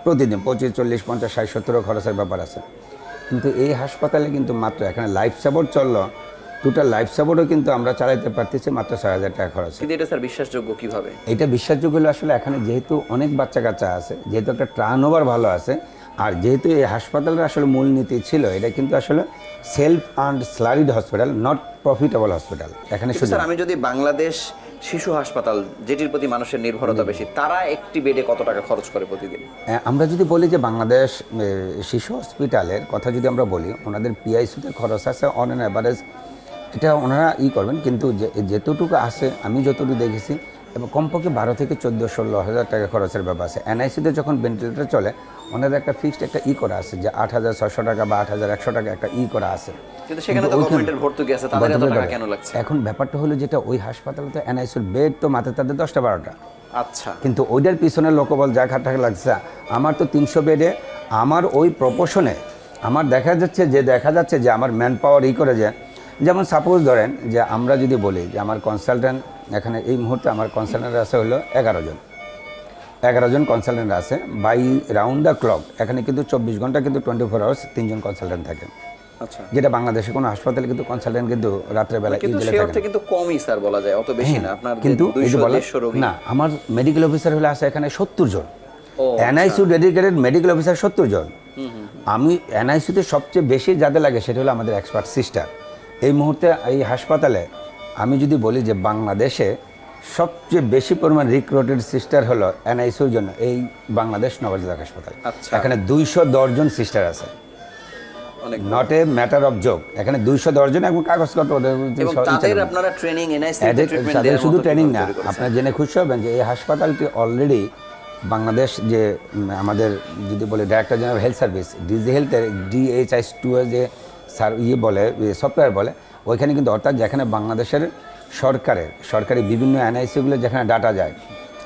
প্রতিদিন 25, 40, 50, 60, 70 খরচের ব্যাপার আছে। কিন্তু এই হাসপাতালে কিন্তু মাত্র এখানে লাইফ সাপোর্ট চললো, টোটাল লাইফ সাপোর্টও কিন্তু আমরা চালাইতে পারতেছি মাত্র 6,000 টাকা খরচ। কিন্তু এটা স্যার বিশ্বাসযোগ্য কিভাবে? এটা বিশ্বাসযোগ্য হলো আসলে এখানে যেহেতু অনেক বাচ্চা কাচ্চা আছে, যেহেতু একটা টার্নওভার ভালো আছে, আর যেহেতু এই হাসপাতালের আসলে মূলনীতি ছিল এটা কিন্তু আসলে self earned salaried hospital, not profitable hospital. এখানে শুধু স্যার আমি যদি বাংলাদেশ শিশু হাসপাতাল, যেটির প্রতি মানুষের নির্ভরতা বেশি, তারা একটি বেডে কত টাকা খরচ করে প্রতিদিন? আমরা যদি বলি যে বাংলাদেশ শিশু হসপিটালের কথা যদি আমরা বলি, ওনাদের পিআইসিতে খরচ আছে অন অ্যান অ্যাভারেজ, এটা ওনারা করবেন, কিন্তু যেতটুকু আছে আমি যতটুকু দেখেছি এবং কমপক্ষে 12 থেকে 14-16,000 টাকা খরচের ব্যাপার আছে। এনআইসিতে যখন ভেন্টিলেটর চলে ওনাদের একটা ফিক্সড একটা করা আছে যে 8,600 টাকা বা 8,100 টাকা একটা করা আছে। কিন্তু সেখানে তো গভর্নমেন্টের ভর্তুকি আছে, তাদের এত টাকা কেন লাগছে? এখন ব্যাপারটা হলো যেটা ওই হাসপাতালে তো এনআইসির বেড তো মাথায় তাদের 10টা-12টা। আচ্ছা, কিন্তু ওইটার পিছনে লোকবল যা টাকা লাগছে, আমার তো 300 বেডে আমার ওই প্রপোশনে আমার দেখা যাচ্ছে যে আমার ম্যান পাওয়ার করে যায়। যেমন সাপোজ ধরেন যে আমরা যদি বলি যে আমার কনসালটেন্ট এখানে এই মুহূর্তে আমার কনসালটেন্ট আছে হলো 11 জন কনসালটেন্ট আছে বাই রাউন্ড দ্য ক্লক। এখানে কিন্তু 24 ঘন্টা কিন্তু 24 আওয়ার্স 3 জন কনসালটেন্ট থাকে। আচ্ছা, যেটা বাংলাদেশে কোনো হাসপাতালে কিন্তু কনসালটেন্ট কিন্তু রাত্রে বেলা কিন্তু সেই অর্থে কিন্তু কমই স্যার বলা যায়, অত বেশি না। আপনার কিন্তু 200 রোগী না, আমার মেডিকেল অফিসার হলে আছে এখানে 70 জন, এনআইসিউ ডেডিকেটেড মেডিকেল অফিসার 70 জন। আমি এনআইসিউতে সবচেয়ে বেশি যাদের লাগে সেটা হলো আমাদের এক্সপার্ট সিস্টার। এই মুহূর্তে এই হাসপাতালে আমি যদি বলি যে বাংলাদেশে সবচেয়ে বেশি পরিমাণ রিক্রুটেড সিস্টার হলো এনআইসিউর জন্য এই বাংলাদেশ নবজাতক হাসপাতাল। এখানে 210 জন সিস্টার আছে, not a matter of joke. এখানে 210 জন এবং কাগজপত্র ওদের আপনারা ট্রেনিং এনআইসিউতে ট্রিটমেন্ট দেন, শুধু ট্রেনিং না, আপনারা জেনে খুশি হবেন যে এই হাসপাতালটি অলরেডি বাংলাদেশ যে আমাদের যদি বলে director general health service DG হেলথের DHIS2 যে বলে সফটওয়্যার বলে, ওইখানে কিন্তু অর্থাৎ যেখানে বাংলাদেশের সরকারি বিভিন্ন এনআইসিগুলো যেখানে ডাটা যায়,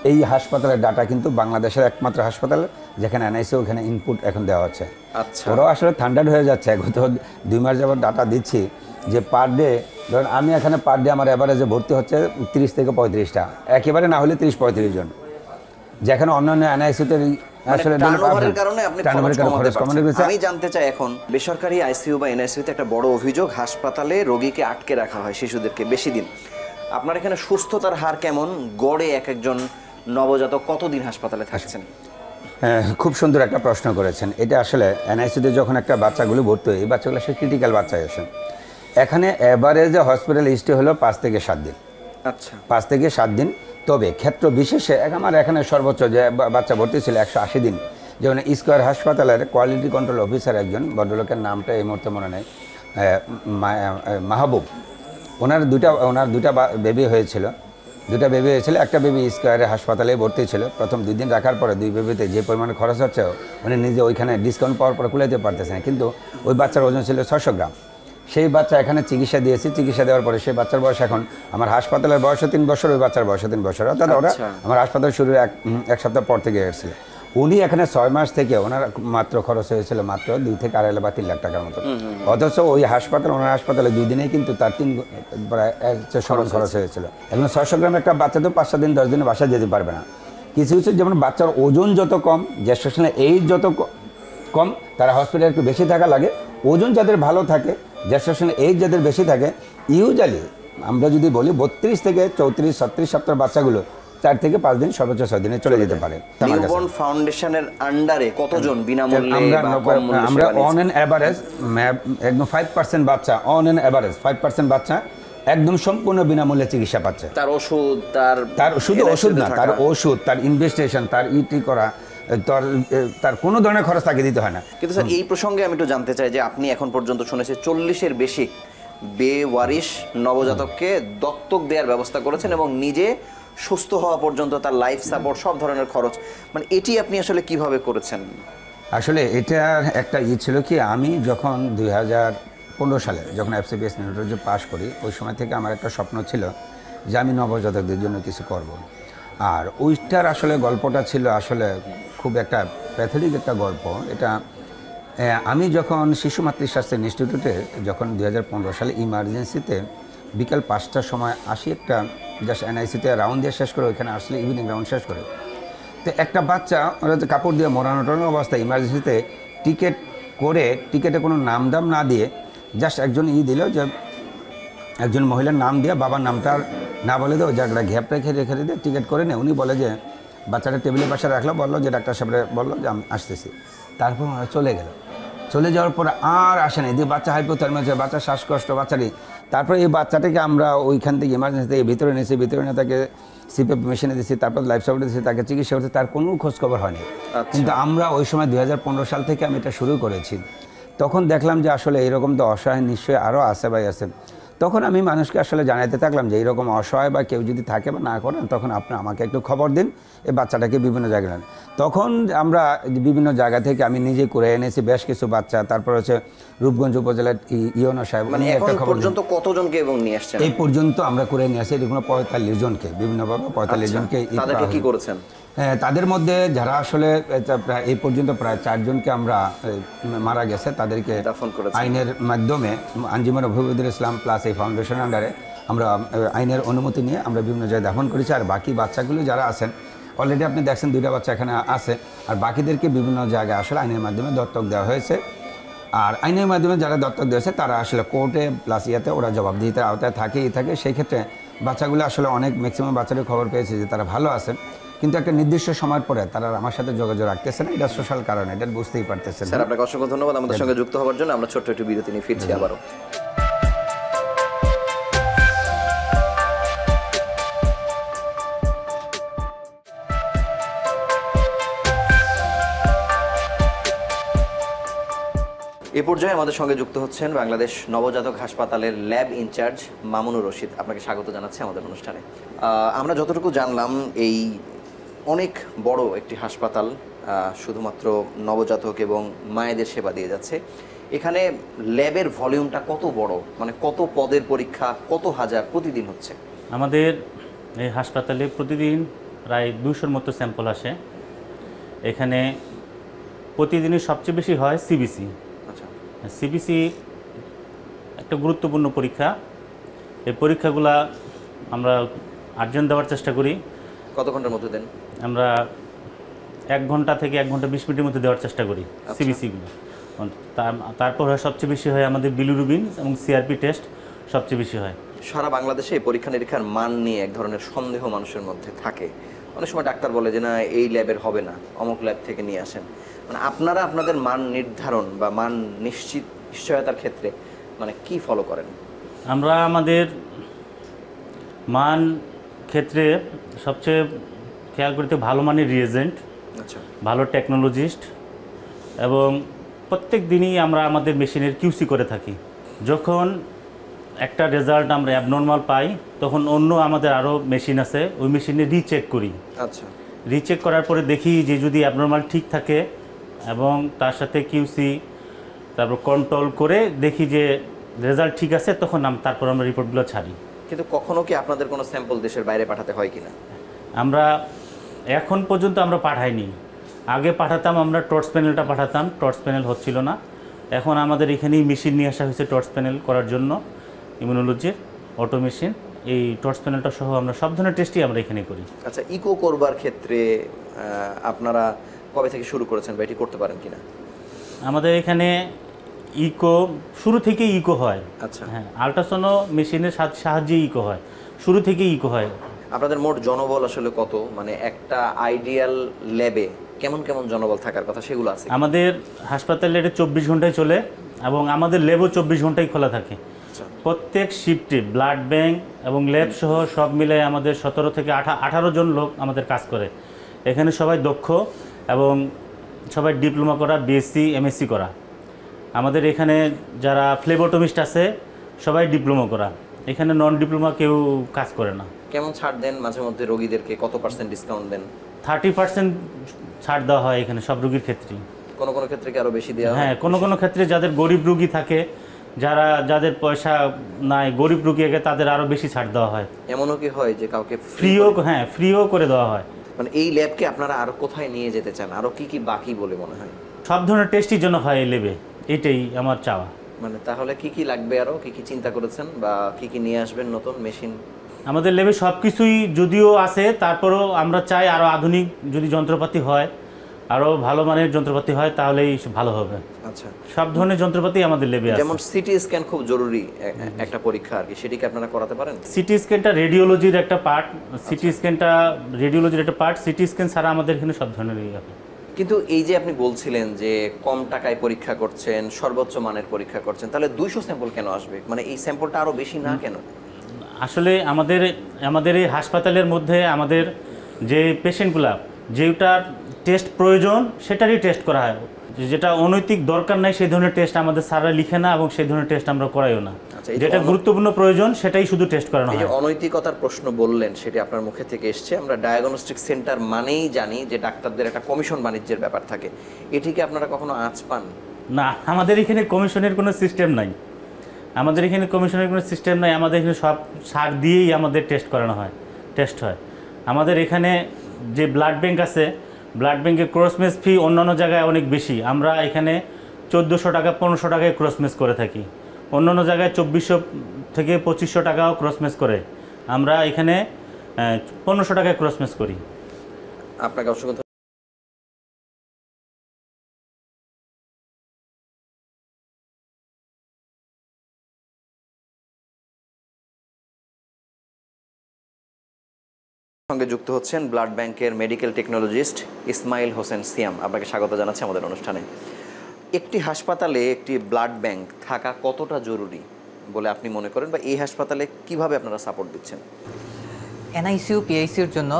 এই হাসপাতালের ডাটা কিন্তু বাংলাদেশের একমাত্র হাসপাতাল যেখানে এনআইসি ওখানে ইনপুট এখন দেওয়া হচ্ছে। আচ্ছা, ওরাও আসলে থান্ডার্ড হয়ে যাচ্ছে। গত 2 মাস যাবত ডাটা দিচ্ছি যে পার ডে ধরুন আমি এখানে পার ডে আমার অ্যাভারেজে ভর্তি হচ্ছে 30 থেকে 35টা, একেবারে না হলে 30-35 জন, যেখানে অন্যান্য এনআইসিতে আমি জানতে চাই এখন বেসরকারি আইসিইউ বা এনআইসিউতে একটা বড় অভিযোগ, হাসপাতালে রোগীকে আটকে রাখা হয়, শিশুদেরকে বেশি দিন। আপনার এখানে সুস্থতার হার কেমন? গড়ে এক-একজন নবজাতক কতদিন হাসপাতালে থাকছেন? খুব সুন্দর একটা প্রশ্ন করেছেন। এটা আসলে এনআইসিতে যখন একটা বাচ্চাগুলো ভর্তি হয়, এই বাচ্চাগুলো সে ক্রিটিক্যাল বাচ্চা আসে। এখানে অ্যাভারেজে হসপিটাল স্টে হলো 5 থেকে 7 দিন। আচ্ছা, 5 থেকে 7 দিন। তবে ক্ষেত্র বিশেষে আমার এখানে সর্বোচ্চ যে বাচ্চা ভর্তি ছিল 180 দিন। যেমন স্কোয়ার হাসপাতালের কোয়ালিটি কন্ট্রোল অফিসার একজন ভদ্রলোকের নামটা এই মুহূর্তে মনে নেই, মাহবুব, ওনার দুটা বেবি হয়েছিল। একটা বেবি স্কোয়ারের হাসপাতালে ভর্তি ছিল। প্রথম 2 দিন রাখার পরে 2 বেবিতে যে পরিমাণে খরচ হচ্ছে উনি নিজে ওইখানে ডিসকাউন্ট পাওয়ার পরে কুলাইতে পারতেছে না, কিন্তু ওই বাচ্চার ওজন ছিল 600 গ্রাম। সেই বাচ্চা এখানে চিকিৎসা দিয়েছি, চিকিৎসা দেওয়ার পরে সেই বাচ্চার বয়স এখন আমার হাসপাতালের বয়সও 3 বছর, ওই বাচ্চার বয়সও 3 বছর। অর্থাৎ ওরা আমার হাসপাতাল শুরুর এক সপ্তাহ পর থেকে এসেছিল। উনি এখানে 6 মাস থেকে ওনার মাত্র খরচ হয়েছিল মাত্র 2 থেকে 2.5 বা 3 লাখ টাকার মতো। অথচ ওই ওনার হাসপাতালে 2 দিনেই কিন্তু তার 3 প্রায় সমান খরচ হয়েছিল। এখন 600 গ্রাম একটা বাচ্চা তো 5-7 দিন 10 দিনে বাসায় যেতে পারবে না। কিছু যেমন বাচ্চার ওজন যত কম, জেস্টেশনাল এইজ যত কম, তারা হসপিটালে একটু বেশি থাকা লাগে। ওজন যাদের ভালো থাকে, জেস্টেশনাল এইজ যাদের বেশি থাকে, ইউজুয়ালি আমরা যদি বলি 32 থেকে 34-36 সপ্তাহের বাচ্চাগুলো 4 থেকে 5 দিন, সর্বোচ্চ 6 দিনে চলে যেতে পারে আমার কাছে। নিউবর্ন ফাউন্ডেশনের আন্ডারে কতজন বিনামূল্যে আমরা বা কম মূল্যে আমরা সেবা অন নিচ্ছেন? অ্যান অ্যাভারেজ একদম 5% বাচ্চা, অন অ্যান অ্যাভারেজ 5% বাচ্চা একদম সম্পূর্ণ বিনামূল্যে চিকিৎসা পাচ্ছে। তার ওষুধ, তার শুধু NICU ওষুধ তে না, থাকা। তার ওষুধ, তার ইনভেস্টিগেশন, তার ইটি করা, তার কোনো ধরনের খরচ তাকে দিতে হয় না। কিন্তু স্যার এই প্রসঙ্গে আমি একটু জানতে চাই যে আপনি এখন পর্যন্ত শুনেছি 40-এর বেশি বেওয়ারিশ নবজাতককে দত্তক দেওয়ার ব্যবস্থা করেছেন এবং নিজে সুস্থ হওয়া পর্যন্ত তার লাইফ সাপোর্ট সব ধরনের খরচ, মানে এটি আপনি আসলে কিভাবে করেছেন? আসলে এটার একটা ছিল কি, আমি যখন 2015 সালে যখন FCPS নিউরোলজি পাস করি, ওই সময় থেকে আমার একটা স্বপ্ন ছিল যে আমি নবজাতকদের জন্য কিছু করব। আর ওইটার আসলে গল্পটা ছিল আসলে খুব একটা প্যাথলিক একটা গল্প। এটা আমি যখন শিশু মাতৃস্বাস্থ্য ইনস্টিটিউটে যখন 2015 সালে ইমার্জেন্সিতে বিকাল 5টার সময় আসি, একটা জাস্ট NICUতে রাউন্ড দিয়ে শেষ করে, ওইখানে আসলে ইভিনিং রাউন্ড শেষ করে, তো একটা বাচ্চা ওরা তো কাপড় দিয়ে মোড়ানো অবস্থায় ইমার্জেন্সিতে টিকিট করে, টিকিটে কোনো নাম দাম না দিয়ে জাস্ট একজন দিল যে একজন মহিলার নাম দিয়ে বাবার নামটা না বলে দেয়, ওই জায়গাটা ঘ্যাপ রেখে দিয়ে টিকিট করে নেয়। উনি বলে যে বাচ্চাটা টেবিলের পাশে রাখলো, বললো যে ডাক্তার সাহেব বললো যে আমি আসতেছি। তারপর ওরা চলে গেল। চলে যাওয়ার পর আর আসে নাই, দিয়ে বাচ্চা হাইপোথার্মিয়া হচ্ছে, বাচ্চা শ্বাসকষ্ট, বাচ্চারই। তারপরে এই বাচ্চাটাকে আমরা ওইখান থেকে ইমার্জেন্সি থেকে ভিতরে নিয়েছি, ভিতরে নিয়ে তাকে CPAP মেশিনে দিচ্ছি, তারপর লাইফ সাপোর্ট দিচ্ছি, তাকে চিকিৎসা করছে, তার কোনো খোঁজখবর হয়নি। কিন্তু আমরা ওই সময় 2015 সাল থেকে আমি এটা শুরু করেছি। তখন দেখলাম যে আসলে এইরকম তো অসহায় নিশ্চয়ই আরও আছে ভাই আছে। তখন আমি মানুষকে আসলে জানাইতে থাকলাম যে এইরকম অসহায় বা কেউ যদি থাকে বা না করেন, তখন আপনি আমাকে একটু খবর দিন, এই বাচ্চাটাকে বিভিন্ন জায়গায় নেন। তখন আমরা বিভিন্ন জায়গা থেকে আমি নিজে করে এনেছি বেশ কিছু বাচ্চা। তারপর হচ্ছে রূপগঞ্জ উপজেলার ইওনো সাহেব, মানে উনি একটা এখন খবর পর্যন্ত কতজনকে এবং নিয়ে আসছেন? এই পর্যন্ত আমরা করে নিয়ে আসি এরকম 45 জনকে, বিভিন্নভাবে 45 জনকে। তাদেরকে কি করেছেন? হ্যাঁ, তাদের মধ্যে যারা আসলে প্রায় এই পর্যন্ত প্রায় 4 জনকে আমরা মারা গেছে, তাদেরকে দাফন করেছেন। আইনের মাধ্যমে আঞ্জুমান রফিকুল ইসলাম প্লাস এই ফাউন্ডেশন আন্ডারে আমরা আইনের অনুমতি নিয়ে আমরা বিভিন্ন জায়গায় দাফন করেছি। আর বাকি বাচ্চাগুলো যারা আছেন, অলরেডি আপনি দেখছেন 2টা বাচ্চা এখানে আছে, আর বাকিদেরকে বিভিন্ন জায়গায় আসলে আইনের মাধ্যমে দত্তক দেওয়া হয়েছে। আর আইনের মাধ্যমে যারা দত্তক দিয়েছে তারা আসলে কোর্টে প্লাস ইয়াতে ওরা জবাবদিহিতার আওতায় থাকে। সেই ক্ষেত্রে বাচ্চাগুলো আসলে অনেক ম্যাক্সিমাম বাচ্চাদের খবর পেয়েছে যে তারা ভালো আছেন, কিন্তু একটা নির্দিষ্ট সময়ের পরে তারা আমার সাথে যোগাযোগ রাখতেছে না। এটা সোশ্যাল কারণে, এটা বুঝতেই পারতেছেন। স্যার আপনাকে অসংখ্য ধন্যবাদ আমাদের সঙ্গে যুক্ত হওয়ার জন্য। আমরা ছোট্ট একটু বিরতি নিয়ে ফিরছি আবারও। এ পর্যায়ে আমাদের সঙ্গে যুক্ত হচ্ছেন বাংলাদেশ নবজাতক হাসপাতালের ল্যাব ইনচার্জ মামুনুর রশিদ। আপনাকে স্বাগত জানাচ্ছি আমাদের অনুষ্ঠানে। আমরা যতটুকু জানলাম, এই অনেক বড় একটি হাসপাতাল, শুধুমাত্র নবজাতক এবং মায়েদের সেবা দিয়ে যাচ্ছে। এখানে ল্যাবের ভলিউমটা কত বড়, মানে কত পদের পরীক্ষা, কত হাজার প্রতিদিন হচ্ছে? আমাদের এই হাসপাতালে প্রতিদিন প্রায় 200-র মতো স্যাম্পল আসে। এখানে প্রতিদিনই সবচেয়ে বেশি হয় CBC। আচ্ছা, CBC একটা গুরুত্বপূর্ণ পরীক্ষা। এই পরীক্ষাগুলা আমরা 8 জন দেওয়ার চেষ্টা করি। কত ঘন্টার মধ্যে দেন? আমরা 1 ঘন্টা থেকে 1 ঘন্টা 20 মিনিটের মধ্যে দেওয়ার চেষ্টা করি CBCগুলো। তারপর হয় সবচেয়ে বেশি হয় আমাদের বিলিরুবিন এবং CRP টেস্ট সবচেয়ে বেশি হয়। সারা বাংলাদেশে পরীক্ষা নিরীক্ষার মান নিয়ে এক ধরনের সন্দেহ মানুষের মধ্যে থাকে। অনেক সময় ডাক্তার বলে যে না, এই ল্যাবের হবে না, অমুক ল্যাব থেকে নিয়ে আসেন। মানে আপনারা আপনাদের মান নির্ধারণ বা মান নিশ্চয়তার ক্ষেত্রে মানে কি ফলো করেন? আমরা আমাদের মান ক্ষেত্রে সবচেয়ে খেয়াল করতে ভালো মানের রিয়েজেন্ট, আচ্ছা, ভালো টেকনোলজিস্ট, এবং প্রত্যেক দিনই আমরা আমাদের মেশিনের QC করে থাকি। যখন একটা রেজাল্ট আমরা অ্যাবনর্মাল পাই, তখন অন্য আমাদের আরও মেশিন আছে, ওই মেশিনে রিচেক করি। আচ্ছা, রিচেক করার পরে দেখি যে যদি অ্যাবনর্মাল ঠিক থাকে এবং তার সাথে QC তারপর কন্ট্রোল করে দেখি যে রেজাল্ট ঠিক আছে, তখন তারপর আমরা রিপোর্টগুলো ছাড়ি। কিন্তু কখনো কি আপনাদের কোনো স্যাম্পল দেশের বাইরে পাঠাতে হয় কিনা? আমরা এখন পর্যন্ত আমরা পাঠাইনি। আগে পাঠাতাম, আমরা টর্চ প্যানেলটা পাঠাতাম, টর্চ প্যানেল হচ্ছিল না। এখন আমাদের এখানেই মেশিন নিয়ে আসা হয়েছে টর্চ প্যানেল করার জন্য, ইমিউনোলজির অটো মেশিন। এই টর্চ প্যানেলটা সহ আমরা সব ধরনের টেস্টই আমরা এখানে করি। আচ্ছা, ইকো করবার ক্ষেত্রে আপনারা কবে থেকে শুরু করেছেন বা এটি করতে পারেন কিনা? আমাদের এখানে ইকো শুরু থেকেই ইকো হয়। আচ্ছা, হ্যাঁ, আল্ট্রাসাউন্ড মেশিনের সাহায্যে ইকো হয়, শুরু থেকেই ইকো হয়। আপনাদের মোট জনবল আসলে কত, মানে একটা আইডিয়াল ল্যাবে কেমন কেমন জনবল থাকার কথা সেগুলো আছে? আমাদের হাসপাতালে এটা 24 ঘন্টায় চলে এবং আমাদের ল্যাবও 24 ঘন্টায় খোলা থাকে। প্রত্যেক শিফটে ব্লাড ব্যাংক এবং ল্যাব সহ সব মিলে আমাদের 17 থেকে 18 জন লোক আমাদের কাজ করে। এখানে সবাই দক্ষ এবং সবাই ডিপ্লোমা করা, বিএসসি এমএসসি করা। আমাদের এখানে যারা ফ্লেবোটমিস্ট আছে সবাই ডিপ্লোমা করা, এখানে নন ডিপ্লোমা কেউ কাজ করে না। কেমন ছাড় দেন মাঝে মধ্যে রোগীদেরকে, কত পার্সেন্ট ডিসকাউন্ট দেন? 30% ছাড় দেওয়া হয় এখানে সব রোগীর ক্ষেত্রেই। কোনো কোনো ক্ষেত্রে কি আরও বেশি দেওয়া হয়? হ্যাঁ, কোনো কোনো ক্ষেত্রে যাদের গরিব রোগী থাকে, যাদের পয়সা নাই, গরিব রোগীকে তাদের আরও বেশি ছাড় দেওয়া হয়। এমনও কি হয় যে কাউকে ফ্রিও করে দেওয়া হয়। মানে এই ল্যাবকে আপনারা আরো কোথায় নিয়ে যেতে চান, আরো কি কি বাকি বলে মনে হয়? সব ধরনের টেস্টই যেন হয় এই ল্যাবে, এটাই আমার চাওয়া। মানে তাহলে কি কি লাগবে, আরো কি কি চিন্তা করেছেন বা কি কি নিয়ে আসবেন নতুন মেশিন? আমাদের ল্যাবে সব কিছুই যদিও আছে, তারপরেও আমরা চাই আরও আধুনিক যদি যন্ত্রপাতি হয়, আরও ভালো মানের যন্ত্রপাতি হয় তাহলেই ভালো হবে। আচ্ছা, সব ধরনের যন্ত্রপাতি আমাদের ল্যাবে আছে। যেমন সিটি স্ক্যান খুব জরুরি একটা পরীক্ষা আর কি, সেটিকে আপনারা করাতে পারেন? সিটি স্ক্যানটা রেডিওলজির একটা পার্ট, সিটি স্ক্যান ছাড়া আমাদের এখানে সব ধরনের ইয়ে হবে। কিন্তু এই যে আপনি বলছিলেন যে কম টাকায় পরীক্ষা করছেন, সর্বোচ্চ মানের পরীক্ষা করছেন, তাহলে 200 স্যাম্পল কেন আসবে? মানে এই স্যাম্পলটা আরো বেশি না কেন? আসলে আমাদের এই হাসপাতালের মধ্যে আমাদের যে পেশেন্টগুলা যেটার টেস্ট প্রয়োজন সেটারই টেস্ট করা হয়। যেটা অনৈতিক দরকার নাই সেই ধরনের টেস্ট আমাদের স্যাররা লিখে না এবং সেই ধরনের টেস্ট আমরা করাইও না। যেটা গুরুত্বপূর্ণ প্রয়োজন সেটাই শুধু টেস্ট করানো হয়। এই যে অনৈতিকতার প্রশ্ন বললেন, সেটি আপনার মুখে থেকে এসছে। আমরা ডায়াগনস্টিক সেন্টার মানেই জানি যে ডাক্তারদের একটা কমিশন বাণিজ্যের ব্যাপার থাকে, এটিকে আপনারা কখনো আঁচ পান? না, আমাদের এখানে কমিশনের কোনো সিস্টেম নাই। আমাদের এখানে সব সার দিয়েই আমাদের টেস্ট হয়। আমাদের এখানে যে ব্লাড ব্যাংক আছে, ব্লাড ব্যাংকের ক্রসমেস ফি অন্যান্য জায়গায় অনেক বেশি। আমরা এখানে 1400 টাকা 1500 টাকায় ক্রসমেস করে থাকি। অন্যান্য জায়গায় 2400 থেকে 2500 টাকাও ক্রসমেস করে। আমরা এখানে 1500 টাকায় ক্রসমেস করি। আপনাকে অসংখ্য সঙ্গে যুক্ত হচ্ছেন ব্লাড ব্যাংকের মেডিকেল টেকনোলজিস্ট ইসমাইল হোসেন সিয়াম। আপনাকে স্বাগত জানাচ্ছি আমাদের অনুষ্ঠানে। একটি হাসপাতালে একটি ব্লাড ব্যাংক থাকা কতটা জরুরি বলে আপনি মনে করেন, বা এই হাসপাতালে কিভাবে আপনারা সাপোর্ট দিচ্ছেন? এনআইসিইউ পিআইসিউর জন্য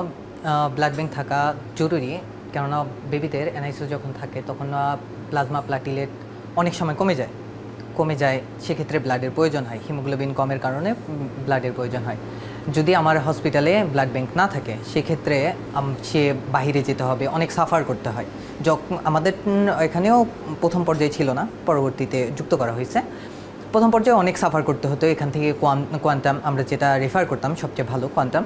ব্লাড ব্যাংক থাকা জরুরি, কেননা বেবিদের এনআইসিইউ যখন থাকে তখন প্লাজমা প্লাটিলেট অনেক সময় কমে যায়, সেক্ষেত্রে ব্লাডের প্রয়োজন হয়। হিমোগ্লোবিন কমের কারণে ব্লাডের প্রয়োজন হয়। যদি আমার হসপিটালে ব্লাড ব্যাংক না থাকে সেক্ষেত্রে সে বাহিরে যেতে হবে, অনেক সাফার করতে হয়। যখন আমাদের এখানেও প্রথম পর্যায়ে ছিল না, পরবর্তীতে যুক্ত করা হয়েছে। প্রথম পর্যায়ে অনেক সাফার করতে হতো। এখান থেকে কোয়ান্টাম আমরা যেটা রেফার করতাম, সবচেয়ে ভালো কোয়ান্টাম,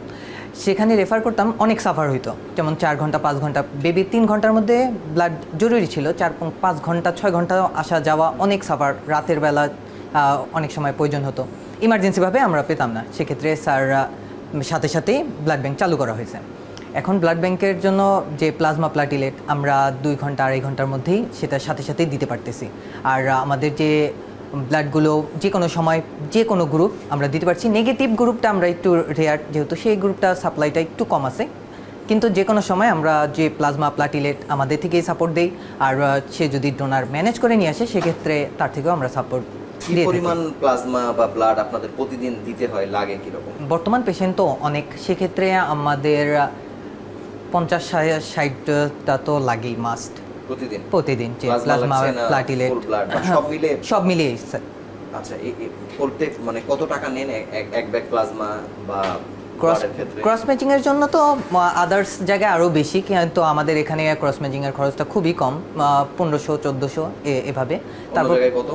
সেখানে রেফার করতাম, অনেক সাফার হইতো। যেমন 4 ঘন্টা 5 ঘন্টা, বেবি 3 ঘন্টার মধ্যে ব্লাড জরুরি ছিল, 4-5 ঘন্টা 6 ঘন্টা আসা যাওয়া, অনেক সাফার। রাতের বেলা অনেক সময় প্রয়োজন হতো, ইমার্জেন্সিভাবে আমরা পেতাম না, সেক্ষেত্রে স্যাররা সাথে সাথেই ব্লাড ব্যাংক চালু করা হয়েছে। এখন ব্লাড ব্যাংকের জন্য যে প্লাজমা প্লাটিলেট আমরা 2 ঘন্টা 2.5 ঘন্টার মধ্যেই সেটার সাথে সাথেই দিতে পারতেছি। আর আমাদের যে ব্লাডগুলো যে কোনো সময় যে কোনো গ্রুপ আমরা দিতে পারছি। নেগেটিভ গ্রুপটা আমরা একটু রেয়ার, যেহেতু সেই গ্রুপটা সাপ্লাইটা একটু কম আছে, কিন্তু যে কোনো সময় আমরা যে প্লাজমা প্লাটিলেট আমাদের থেকেই সাপোর্ট দেই। আর সে যদি ডোনার ম্যানেজ করে নিয়ে আসে সেক্ষেত্রে তার থেকেও আমরা সাপোর্ট দিই। পরিমাণ প্লাজমা বা ব্লাড আপনাদের প্রতিদিন দিতে হয়, লাগে কিরকম? বর্তমান পেশেন্ট তো অনেক, সেক্ষেত্রে আমাদের 50-60টা তো লাগেই মাস্ট প্রতিদিন যে প্লাজমা প্লাটিলেট সব মিলিয়ে। আচ্ছা, প্রত্যেক মানে কত টাকা নেন এক ব্যাগ প্লাজমা বা ক্রস ম্যাচিং এর জন্য? তো আদার্স জায়গায় আরও বেশি, কিন্তু আমাদের এখানে ক্রস ম্যাচিং এর খরচটা খুবই কম, 1500-1400 এভাবে। তারপর কত?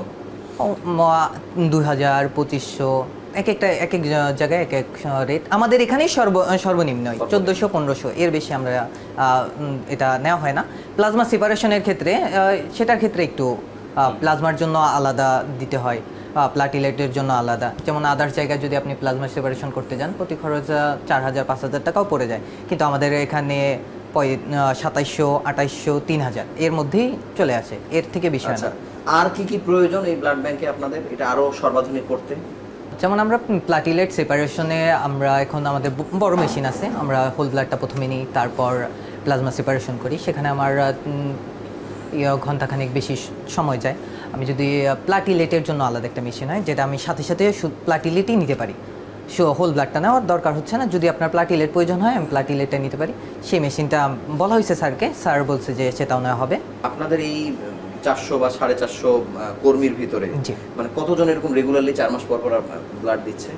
2000, 2500, এক এক জায়গায় এক এক রেট। আমাদের এখানেই সর্বনিম্ন 1400-1500, এর বেশি আমরা এটা নেওয়া হয় না। প্লাজমা সেপারেশনের ক্ষেত্রে সেটার ক্ষেত্রে একটু প্লাজমার জন্য আলাদা দিতে হয়, প্লাটিলেটের জন্য আলাদা। যেমন আদার্স জায়গায় যদি আপনি প্লাজমা সেপারেশন করতে যান প্রতি খরচ 4000-5000 টাকাও পড়ে যায়, কিন্তু আমাদের এখানে 2700, 2800, 3000 এর মধ্যেই চলে আসে, এর থেকে বেশি হয় না। আর কি কি প্রয়োজন এই ব্লাড ব্যাংকে আপনাদের, এটা আরো সর্বাধুনিক করতে? যেমন আমরা প্লাটিলেট সেপারেশনে আমরা এখন আমাদের বড় মেশিন আছে, আমরা হোল ব্লাডটা প্রথমে নিই, তারপর প্লাজমা সেপারেশন করি। সেখানে আমার ঘন্টাখানেক বেশি সময় যায়। আমি যদি প্লাটিলেটের জন্য আলাদা একটা মেশিন হয়, যেটা আমি সাথে সাথে প্লাটিলেটই নিতে পারি, হোল ব্লাডটা নেওয়ার দরকার হচ্ছে না। যদি আপনার প্লাটিলেট প্রয়োজন হয় আমি প্লাটিলেটটা নিতে পারি। সেই মেশিনটা বলা হয়েছে স্যারকে, স্যার বলছে যে সেটাও নেওয়া হবে। আপনাদের এই 400 বা 450 কর্মীর ভিতরে মানে কতজন এরকম রেগুলারলি 4 মাস পর পর ব্লাড দিচ্ছে?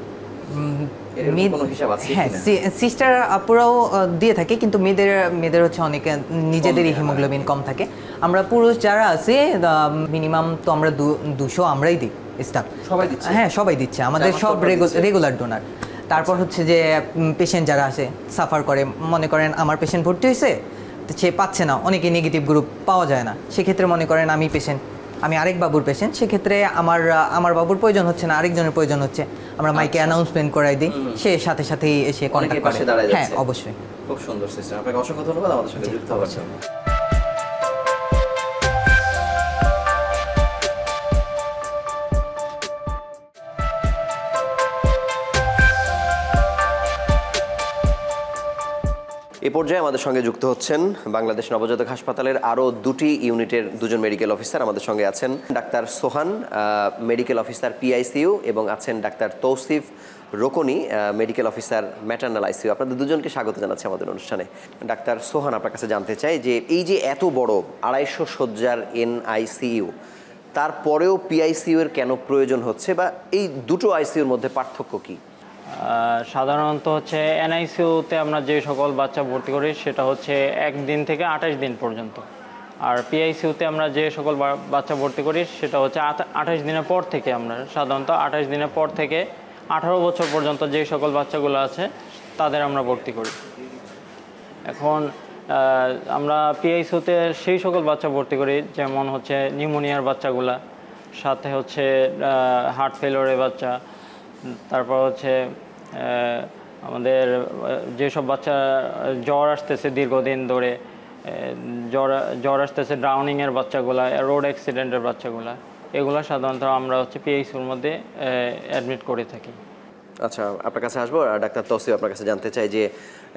কোনো হিসাব আছে? হ্যাঁ, সিস্টার আপুরাও দিয়ে থাকে, কিন্তু মেয়েদের হচ্ছে অনেকে নিজেদেরই হিমোগ্লোবিন কম থাকে। আমরা পুরুষ যারা আছে মিনিমাম তো আমরা 200 আমরাই দিই স্টাফ। সবাই দিচ্ছে? হ্যাঁ, সবাই দিচ্ছে, আমাদের সব রেগুলার ডোনার। তারপর হচ্ছে যে পেশেন্ট যারা আছে সাফার করে, মনে করেন আমার পেশেন্ট ভর্তি হয়েছে, সে পাচ্ছে না, অনেকে নেগেটিভ গ্রুপ পাওয়া যায় না, সেক্ষেত্রে মনে করেন আমি আরেক বাবুর পেশেন্ট, সেক্ষেত্রে আমার বাবুর প্রয়োজন হচ্ছে না, আরেকজনের প্রয়োজন হচ্ছে, আমরা মাইকে অ্যানাউন্সমেন্ট করাই দিই, সে সাথে সাথেই এসে কন্ট্যাক্ট করে। হ্যাঁ, অবশ্যই। খুব সুন্দর সিস্টেম, আপনাকে অসংখ্য ধন্যবাদ আমাদের সঙ্গে যুক্ত হওয়ার জন্য। এ পর্যায়ে আমাদের সঙ্গে যুক্ত হচ্ছেন বাংলাদেশ নবজাতক হাসপাতালের আরও 2টি ইউনিটের 2জন মেডিকেল অফিসার। আমাদের সঙ্গে আছেন ডাক্তার সোহান, মেডিকেল অফিসার PICU, এবং আছেন ডাক্তার Tausif Rokni, medical officer maternal ICU। আপনাদের দুজনকে স্বাগত জানাচ্ছি আমাদের অনুষ্ঠানে। ডাক্তার সোহান, আপনার কাছে জানতে চাই যে এই যে এত বড় 250 শয্যার NICU, তারপরেও PICU এর কেন প্রয়োজন হচ্ছে, বা এই দুটো ICUর মধ্যে পার্থক্য কী? সাধারণত হচ্ছে NICUতে আমরা যে সকল বাচ্চা ভর্তি করি সেটা হচ্ছে 1 দিন থেকে 28 দিন পর্যন্ত, আর PICUতে আমরা যে সকল বাচ্চা ভর্তি করি সেটা হচ্ছে 28 দিনের পর থেকে, আমরা সাধারণত 28 দিনের পর থেকে 18 বছর পর্যন্ত যে সকল বাচ্চাগুলো আছে তাদের আমরা ভর্তি করি। এখন আমরা PICUতে সেই সকল বাচ্চা ভর্তি করি যেমন হচ্ছে নিউমোনিয়ার বাচ্চাগুলা, সাথে হচ্ছে হার্ট ফেলিওরের বাচ্চা, তারপর হচ্ছে আমাদের যেসব বাচ্চা জ্বর আসতেছে দীর্ঘদিন ধরে, জ্বর আসতেছে, ড্রাউনিংয়ের বাচ্চাগুলা, রোড অ্যাক্সিডেন্টের বাচ্চাগুলা, এগুলো সাধারণত আমরা হচ্ছে PICUর মধ্যে অ্যাডমিট করে থাকি। আচ্ছা, আপনার কাছে আসবো। ডাক্তার তৌসিফ, আপনার কাছে জানতে চাই যে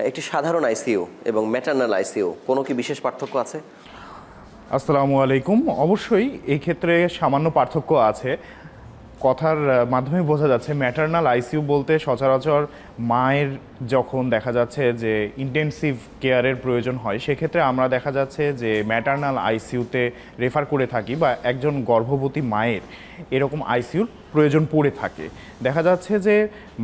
একটি সাধারণ ICU এবং ম্যাটার্নাল ICU কোনো কি বিশেষ পার্থক্য আছে? আসসালামু আলাইকুম। অবশ্যই এই ক্ষেত্রে সামান্য পার্থক্য আছে। কথার মাধ্যমে বোঝা যাচ্ছে ম্যাটার্নাল ICU বলতে সচরাচর মায়ের যখন দেখা যাচ্ছে যে ইন্টেনসিভ কেয়ারের প্রয়োজন হয়, সেক্ষেত্রে আমরা দেখা যাচ্ছে যে ম্যাটার্নাল ICUতে রেফার করে থাকি, বা একজন গর্ভবতী মায়ের এরকম ICUর প্রয়োজন পড়ে থাকে। দেখা যাচ্ছে যে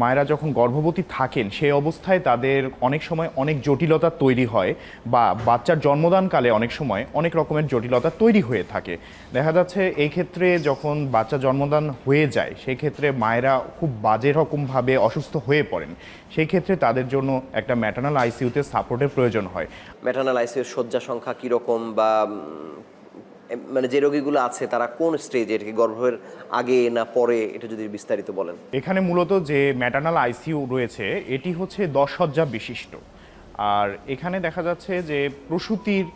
মায়েরা যখন গর্ভবতী থাকেন সেই অবস্থায় তাদের অনেক সময় অনেক জটিলতা তৈরি হয়, বা বাচ্চার জন্মদানকালে অনেক সময় অনেক রকমের জটিলতা তৈরি হয়ে থাকে। দেখা যাচ্ছে এই ক্ষেত্রে যখন বাচ্চা জন্মদান হয়ে যায় সেই ক্ষেত্রে মায়েরা খুব বাজে রকমভাবে অসুস্থ হয়ে পড়েন, সেই ক্ষেত্রে তাদের জন্য একটা ম্যাটার্নাল ICUতে সাপোর্টের প্রয়োজন হয়। ম্যাটার্নাল ICUর শয্যা সংখ্যা কীরকম, বা মানে যে রোগীগুলো আছে তারা কোন স্টেজের, কি গর্ভের আগে না পরে, এটা যদি বিস্তারিত বলেন। এখানে মূলত যে ম্যাটার্নাল ICU রয়েছে এটি হচ্ছে 10 শয্যা বিশিষ্ট, আর এখানে দেখা যাচ্ছে যে প্রসূতির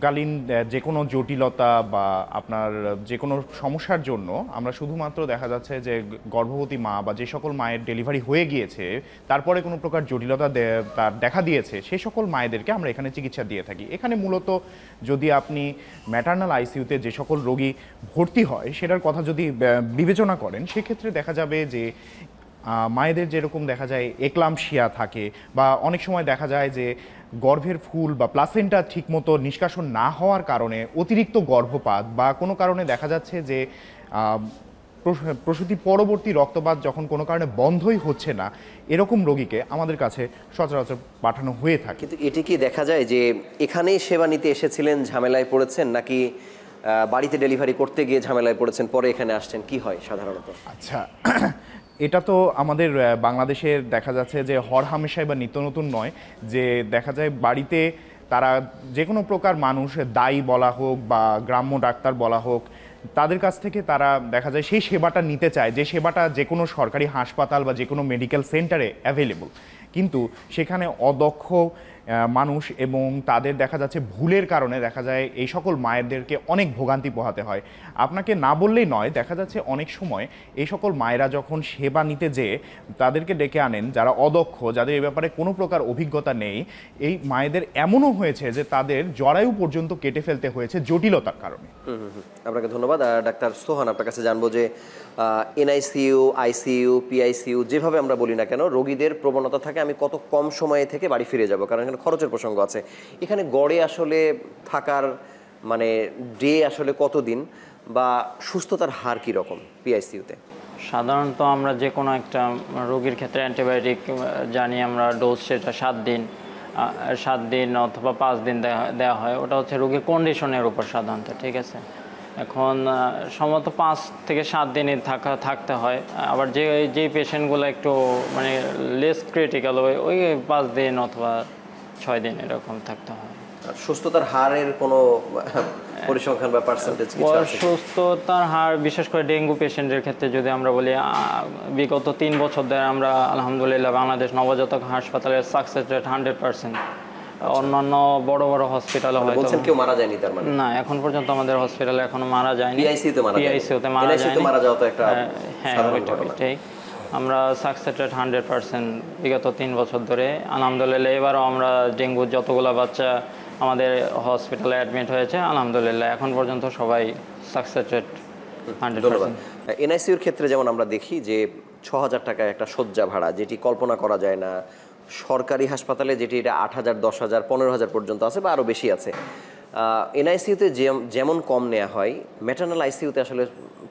কালীন যে কোনো জটিলতা বা আপনার যে কোনো সমস্যার জন্য আমরা শুধুমাত্র দেখা যাচ্ছে যে গর্ভবতী মা বা যে সকল মায়ের ডেলিভারি হয়ে গিয়েছে তারপরে কোনো প্রকার জটিলতা তার দেখা দিয়েছে সেই সকল মায়েদেরকে আমরা এখানে চিকিৎসা দিয়ে থাকি। এখানে মূলত যদি আপনি ম্যাটার্নাল ICUতে যে সকল রোগী ভর্তি হয় সেটার কথা যদি বিবেচনা করেন, সেক্ষেত্রে দেখা যাবে যে মায়েদের যেরকম দেখা যায় এক্লাম্পসিয়া থাকে, বা অনেক সময় দেখা যায় যে গর্ভের ফুল বা প্লাসেন্টা ঠিকমতো নিষ্কাশন না হওয়ার কারণে অতিরিক্ত গর্ভপাত, বা কোনো কারণে দেখা যাচ্ছে যে প্রসূতি পরবর্তী রক্তপাত যখন কোনো কারণে বন্ধই হচ্ছে না, এরকম রোগীকে আমাদের কাছে সচরাচর পাঠানো হয়ে থাকে। কিন্তু এটি কি দেখা যায় যে এখানেই সেবা নিতে এসেছিলেন, ঝামেলায় পড়েছেন, নাকি বাড়িতে ডেলিভারি করতে গিয়ে ঝামেলায় পড়েছেন পরে এখানে আসছেন, কি হয় সাধারণত? আচ্ছা, এটা তো আমাদের বাংলাদেশের দেখা যাচ্ছে যে হরহামেশাই বা নিত্য নতুন নয়, যে দেখা যায় বাড়িতে তারা যে কোনো প্রকার মানুষ দায়ী বলা হোক বা গ্রাম্য ডাক্তার বলা হোক, তাদের কাছ থেকে তারা দেখা যায় সেই সেবাটা নিতে চায়, যে সেবাটা যে কোনো সরকারি হাসপাতাল বা যে কোনো মেডিকেল সেন্টারে অ্যাভেলেবল, কিন্তু সেখানে অদক্ষ মানুষ এবং তাদের দেখা যাচ্ছে ভুলের কারণে দেখা যায় এই সকল মায়েদেরকে অনেক ভোগান্তি পোহাতে হয়। আপনাকে না বললেই নয়, দেখা যাচ্ছে অনেক সময় এই সকল মায়েরা যখন সেবা নিতে যেয়ে তাদেরকে ডেকে আনেন যারা অদক্ষ, যাদের এই ব্যাপারে কোনো প্রকার অভিজ্ঞতা নেই, এই মায়েদের এমনও হয়েছে যে তাদের জরায়ু পর্যন্ত কেটে ফেলতে হয়েছে জটিলতার কারণে। আপনাকে ধন্যবাদ। ডাক্তার সোহান, আপনার কাছে জানবো যে এনআইসিইউ, আইসিইউ, পিআইসিইউ যেভাবে আমরা বলি না কেন, রোগীদের প্রবণতা থাকে আমি কত কম সময়ে থেকে বাড়ি ফিরে যাব, কারণ এখানে খরচের প্রসঙ্গ আছে। এখানে গড়ে আসলে থাকার মানে ডে আসলে কতদিন বা সুস্থতার হার কী রকম পিআইসিইউতে? সাধারণত আমরা যে কোনো একটা রোগীর ক্ষেত্রে অ্যান্টিবায়োটিক জানি আমরা ডোজ, সেটা 7 দিন অথবা 5 দিন দেওয়া হয়। ওটা হচ্ছে রোগীর কন্ডিশনের উপর সাধারণত, ঠিক আছে। এখন সম্ভবত 5 থেকে 7 দিনই থাকতে হয়। আবার যেই পেশেন্টগুলো একটু মানে লেস ক্রিটিক্যাল ওই 5 দিন অথবা 6 দিন এরকম থাকতে হয়। সুস্থতার হারের কোনো পরিসংখ্যান বা পার্সেন্টেজ কিছু আছে? সুস্থতার হার বিশেষ করে ডেঙ্গু পেশেন্টের ক্ষেত্রে যদি আমরা বলি, বিগত 3 বছর ধরে আমরা আলহামদুলিল্লাহ বাংলাদেশ নবজাতক হাসপাতালের সাকসেস রেট 100%। অন্যান্য বড় বড় হসপিটালে হয়তো বলছেন কেউ মারা যায়নি তার মানে? না, এখন পর্যন্ত আমাদের হসপিটালে এখনো মারা যায়নি। পিআইসিইউতে মারা যায়নি, মারা যাওয়া তো একটা সাধারণ ঘটনা। ঠিক, আমরা সাকসেস রেট 100% বিগত 3 বছর ধরে আলহামদুলিল্লাহ। এবারও আমরা ডেঙ্গুর যতগুলো বাচ্চা আমাদের হসপিটালে অ্যাডমিট হয়েছে আলহামদুলিল্লাহ এখন পর্যন্ত সবাই সাকসেস রেট 100%। এনআইসিইউর ক্ষেত্রে যেমন আমরা দেখি যে 6,000 টাকা একটা শয্যা ভাড়া, যেটি কল্পনা করা যায় না। সরকারি হাসপাতালে যেটি এটা 8,000, 10,000, 15,000 পর্যন্ত আছে বা আরও বেশি আছে। এনআইসিইউতে যেমন কম নেওয়া হয়, ম্যাটার্নাল আইসিইউতে আসলে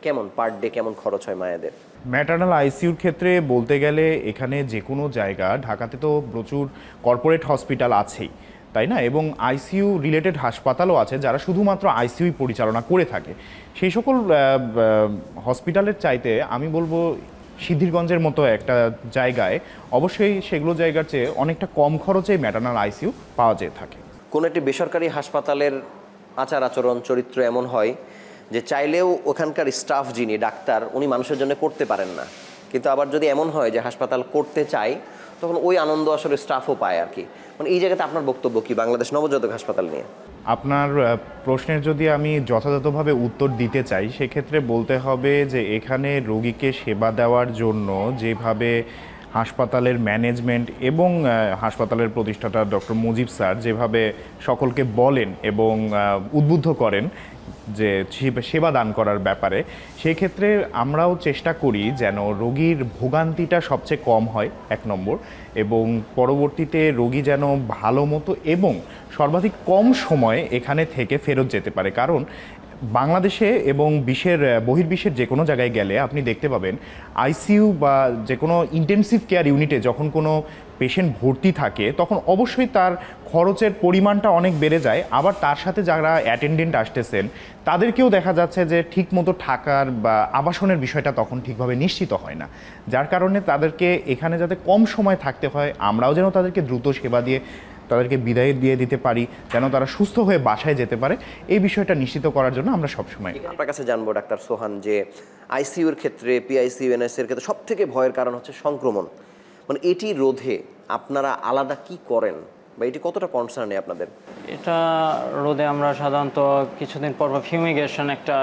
কেমন পার ডে কেমন খরচ হয় মায়েদের? ম্যাটার্নাল আইসিইউর ক্ষেত্রে বলতে গেলে এখানে যে কোনো জায়গা, ঢাকাতে তো প্রচুর কর্পোরেট হসপিটাল আছেই, তাই না, এবং আইসিইউ রিলেটেড হাসপাতালও আছে যারা শুধুমাত্র আইসিইউ পরিচালনা করে থাকে। সেই সকল হসপিটালের চাইতে আমি বলবো সিদ্ধিরগঞ্জের মতো একটা জায়গায় অবশ্যই সেগুলো জায়গার চেয়ে অনেকটা কম খরচে ম্যাটার্নাল আইসিইউ পাওয়া যেয়ে থাকে। কোনো একটি বেসরকারি হাসপাতালের আচার আচরণ চরিত্র এমন হয় যে চাইলেও ওখানকার স্টাফ যিনি ডাক্তার উনি মানুষের জন্য করতে পারেন না, কিন্তু আবার যদি এমন হয় যে হাসপাতাল করতে চায় তখন ওই আনন্দ আসলে স্টাফও পায় আর কি। মানে এই জায়গাতে আপনার বক্তব্য কি বাংলাদেশ নবজাতক হাসপাতাল নিয়ে? আপনার প্রশ্নের যদি আমি যথাযথভাবে উত্তর দিতে চাই, সেক্ষেত্রে বলতে হবে যে এখানে রোগীকে সেবা দেওয়ার জন্য যেভাবে হাসপাতালের ম্যানেজমেন্ট এবং হাসপাতালের প্রতিষ্ঠাতা ডক্টর মুজিব স্যার যেভাবে সকলকে বলেন এবং উদ্বুদ্ধ করেন যে সেবা দান করার ব্যাপারে, সেই ক্ষেত্রে আমরাও চেষ্টা করি যেন রোগীর ভোগান্তিটা সবচেয়ে কম হয় 1 নম্বর, এবং পরবর্তীতে রোগী যেন ভালো মতো এবং সর্বাধিক কম সময়ে এখানে থেকে ফেরত যেতে পারে। কারণ বাংলাদেশে এবং বহির্বিশ্বের যে কোনো জায়গায় গেলে আপনি দেখতে পাবেন আইসিইউ বা যে কোনো ইন্টেনসিভ কেয়ার ইউনিটে যখন কোনো পেশেন্ট ভর্তি থাকে তখন অবশ্যই তার খরচের পরিমাণটা অনেক বেড়ে যায়। আবার তার সাথে যারা অ্যাটেন্ডেন্ট আসতেছেন তাদেরকেও দেখা যাচ্ছে যে ঠিকমতো থাকার বা আবাসনের বিষয়টা তখন ঠিকভাবে নিশ্চিত হয় না, যার কারণে তাদেরকে এখানে যাতে কম সময় থাকতে হয়, আমরাও যেন তাদেরকে দ্রুত সেবা দিয়ে তাদেরকে বিদায় দিয়ে দিতে পারি, যেন তারা সুস্থ হয়ে বাসায় যেতে পারে, এই বিষয়টা নিশ্চিত করার জন্য আমরা সবসময়। আপনার কাছে জানবো ডাক্তার সোহান যে আইসিইউর ক্ষেত্রে, পিআইসিইউ, এনআইসিইউর ক্ষেত্রে সবথেকে ভয়ের কারণ হচ্ছে সংক্রমণ। মানে এটি রোধে আপনারা আলাদা কি করেন বা এটি কতটা কনসার্নে আপনাদের? এটা রোধে আমরা সাধারণত কিছুদিন পর ফিউমিগেশন একটা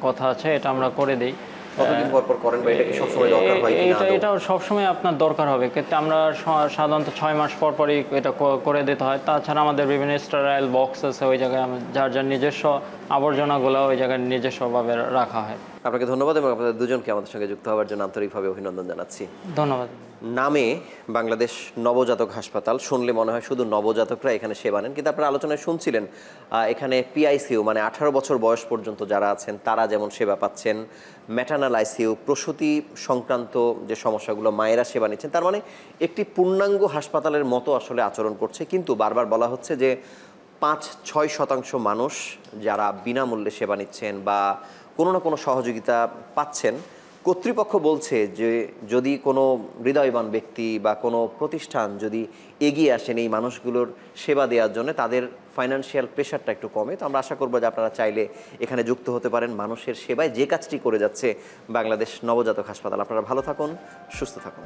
কথা আছে, এটা আমরা করে দিই। কতদিন পর পর করেন বা এটা কি সবসময় দরকার হয় কিনা? এটা সবসময় আপনার দরকার হবে, কিন্তু আমরা সাধারণত 6 মাস পর পরই এটা করে দিতে হয়। তাছাড়া আমাদের বিভিন্ন স্টেরাইল বক্স আছে, ওই জায়গায় যার নিজস্ব আবর্জনাগুলো ওই জায়গায় নিজস্বভাবে রাখা হয়। আপনাকে ধন্যবাদ এবং আপনাদের দুজনকে আমাদের সঙ্গে যুক্ত হওয়ার জন্য আন্তরিকভাবে অভিনন্দন জানাচ্ছি। ধন্যবাদ। নামে বাংলাদেশ নবজাতক হাসপাতাল শুনলে মনে হয় শুধু নবজাতকরা এখানে সেবা নেন, কিন্তু আপনারা আলোচনায় শুনছিলেন এখানে পিআইসিইউ মানে 18 বছর বয়স পর্যন্ত যারা আছেন তারা যেমন সেবা পাচ্ছেন, ম্যাটার্নাল আইসিইউ প্রসূতি সংক্রান্ত যে সমস্যাগুলো মায়েরা সেবা নিচ্ছেন, তার মানে একটি পূর্ণাঙ্গ হাসপাতালের মতো আসলে আচরণ করছে। কিন্তু বারবার বলা হচ্ছে যে 5-6% মানুষ যারা বিনামূল্যে সেবা নিচ্ছেন বা কোনো না কোনো সহযোগিতা পাচ্ছেন, কর্তৃপক্ষ বলছে যে যদি কোনো হৃদয়বান ব্যক্তি বা কোনো প্রতিষ্ঠান যদি এগিয়ে আসেন এই মানুষগুলোর সেবা দেওয়ার জন্য, তাদের ফাইন্যান্সিয়াল প্রেশারটা একটু কমে। তো আমরা আশা করবো যে আপনারা চাইলে এখানে যুক্ত হতে পারেন মানুষের সেবায় যে কাজটি করে যাচ্ছে বাংলাদেশ নবজাতক হাসপাতাল। আপনারা ভালো থাকুন, সুস্থ থাকুন।